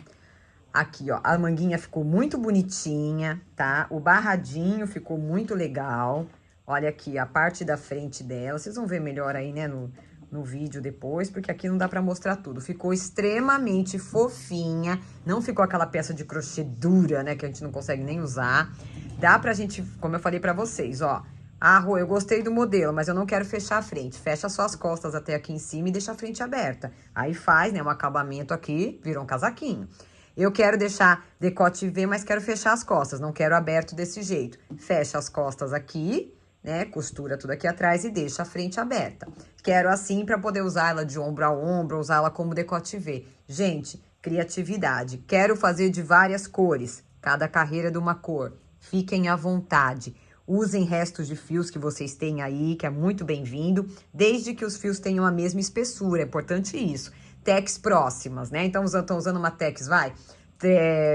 [SPEAKER 1] Aqui, ó, a manguinha ficou muito bonitinha, tá? O barradinho ficou muito legal. Olha aqui, a parte da frente dela. Vocês vão ver melhor aí, né, no vídeo depois, porque aqui não dá pra mostrar tudo. Ficou extremamente fofinha. Não ficou aquela peça de crochê dura, né, que a gente não consegue nem usar. Dá pra gente, como eu falei pra vocês, ó. Ah, Rô, eu gostei do modelo, mas eu não quero fechar a frente. Fecha só as costas até aqui em cima e deixa a frente aberta. Aí faz, né, um acabamento aqui, virou um casaquinho. Eu quero deixar decote V, mas quero fechar as costas, não quero aberto desse jeito. Fecha as costas aqui, né, costura tudo aqui atrás e deixa a frente aberta. Quero assim pra poder usar ela de ombro a ombro, usar ela como decote V. Gente, criatividade. Quero fazer de várias cores, cada carreira de uma cor. Fiquem à vontade. Usem restos de fios que vocês têm aí, que é muito bem-vindo, desde que os fios tenham a mesma espessura, é importante isso. Tex próximas, né? Então, estão usando uma Tex,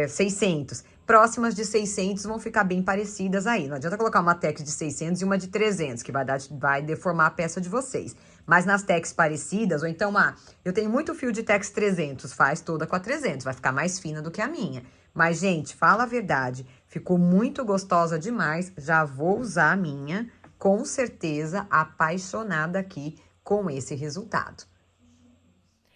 [SPEAKER 1] 600. Próximas de 600 vão ficar bem parecidas aí. Não adianta colocar uma Tex de 600 e uma de 300, que vai deformar a peça de vocês. Mas nas Tex parecidas, ou então, eu tenho muito fio de Tex 300, faz toda com a 300, vai ficar mais fina do que a minha. Mas, gente, fala a verdade, ficou muito gostosa demais, já vou usar a minha, com certeza, apaixonada aqui com esse resultado.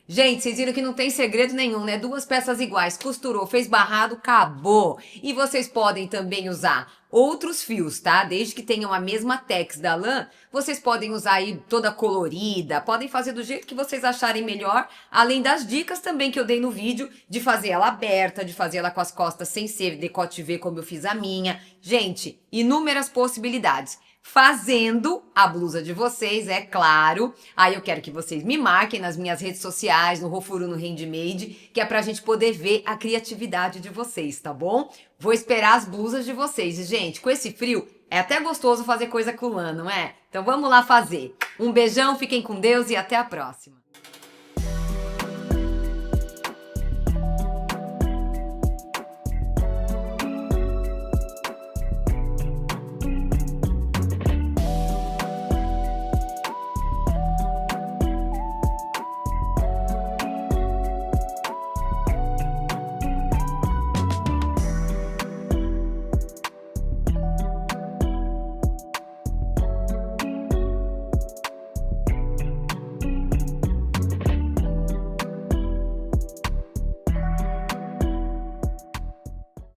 [SPEAKER 1] Gente, vocês viram que não tem segredo nenhum, né? Duas peças iguais, costurou, fez barrado, acabou. E vocês podem também usar outros fios, tá? Desde que tenham a mesma tex da lã, vocês podem usar aí toda colorida, podem fazer do jeito que vocês acharem melhor, além das dicas também que eu dei no vídeo, de fazer ela aberta, de fazer ela com as costas sem ser decote V, como eu fiz a minha. Gente, inúmeras possibilidades. Fazendo a blusa de vocês, é claro. Aí eu quero que vocês me marquem nas minhas redes sociais, no Rofuru, no Handmade, que é pra gente poder ver a criatividade de vocês, tá bom? Vou esperar as blusas de vocês. E, gente, com esse frio, é até gostoso fazer coisa com lã, não é? Então vamos lá fazer. Um beijão, fiquem com Deus e até a próxima.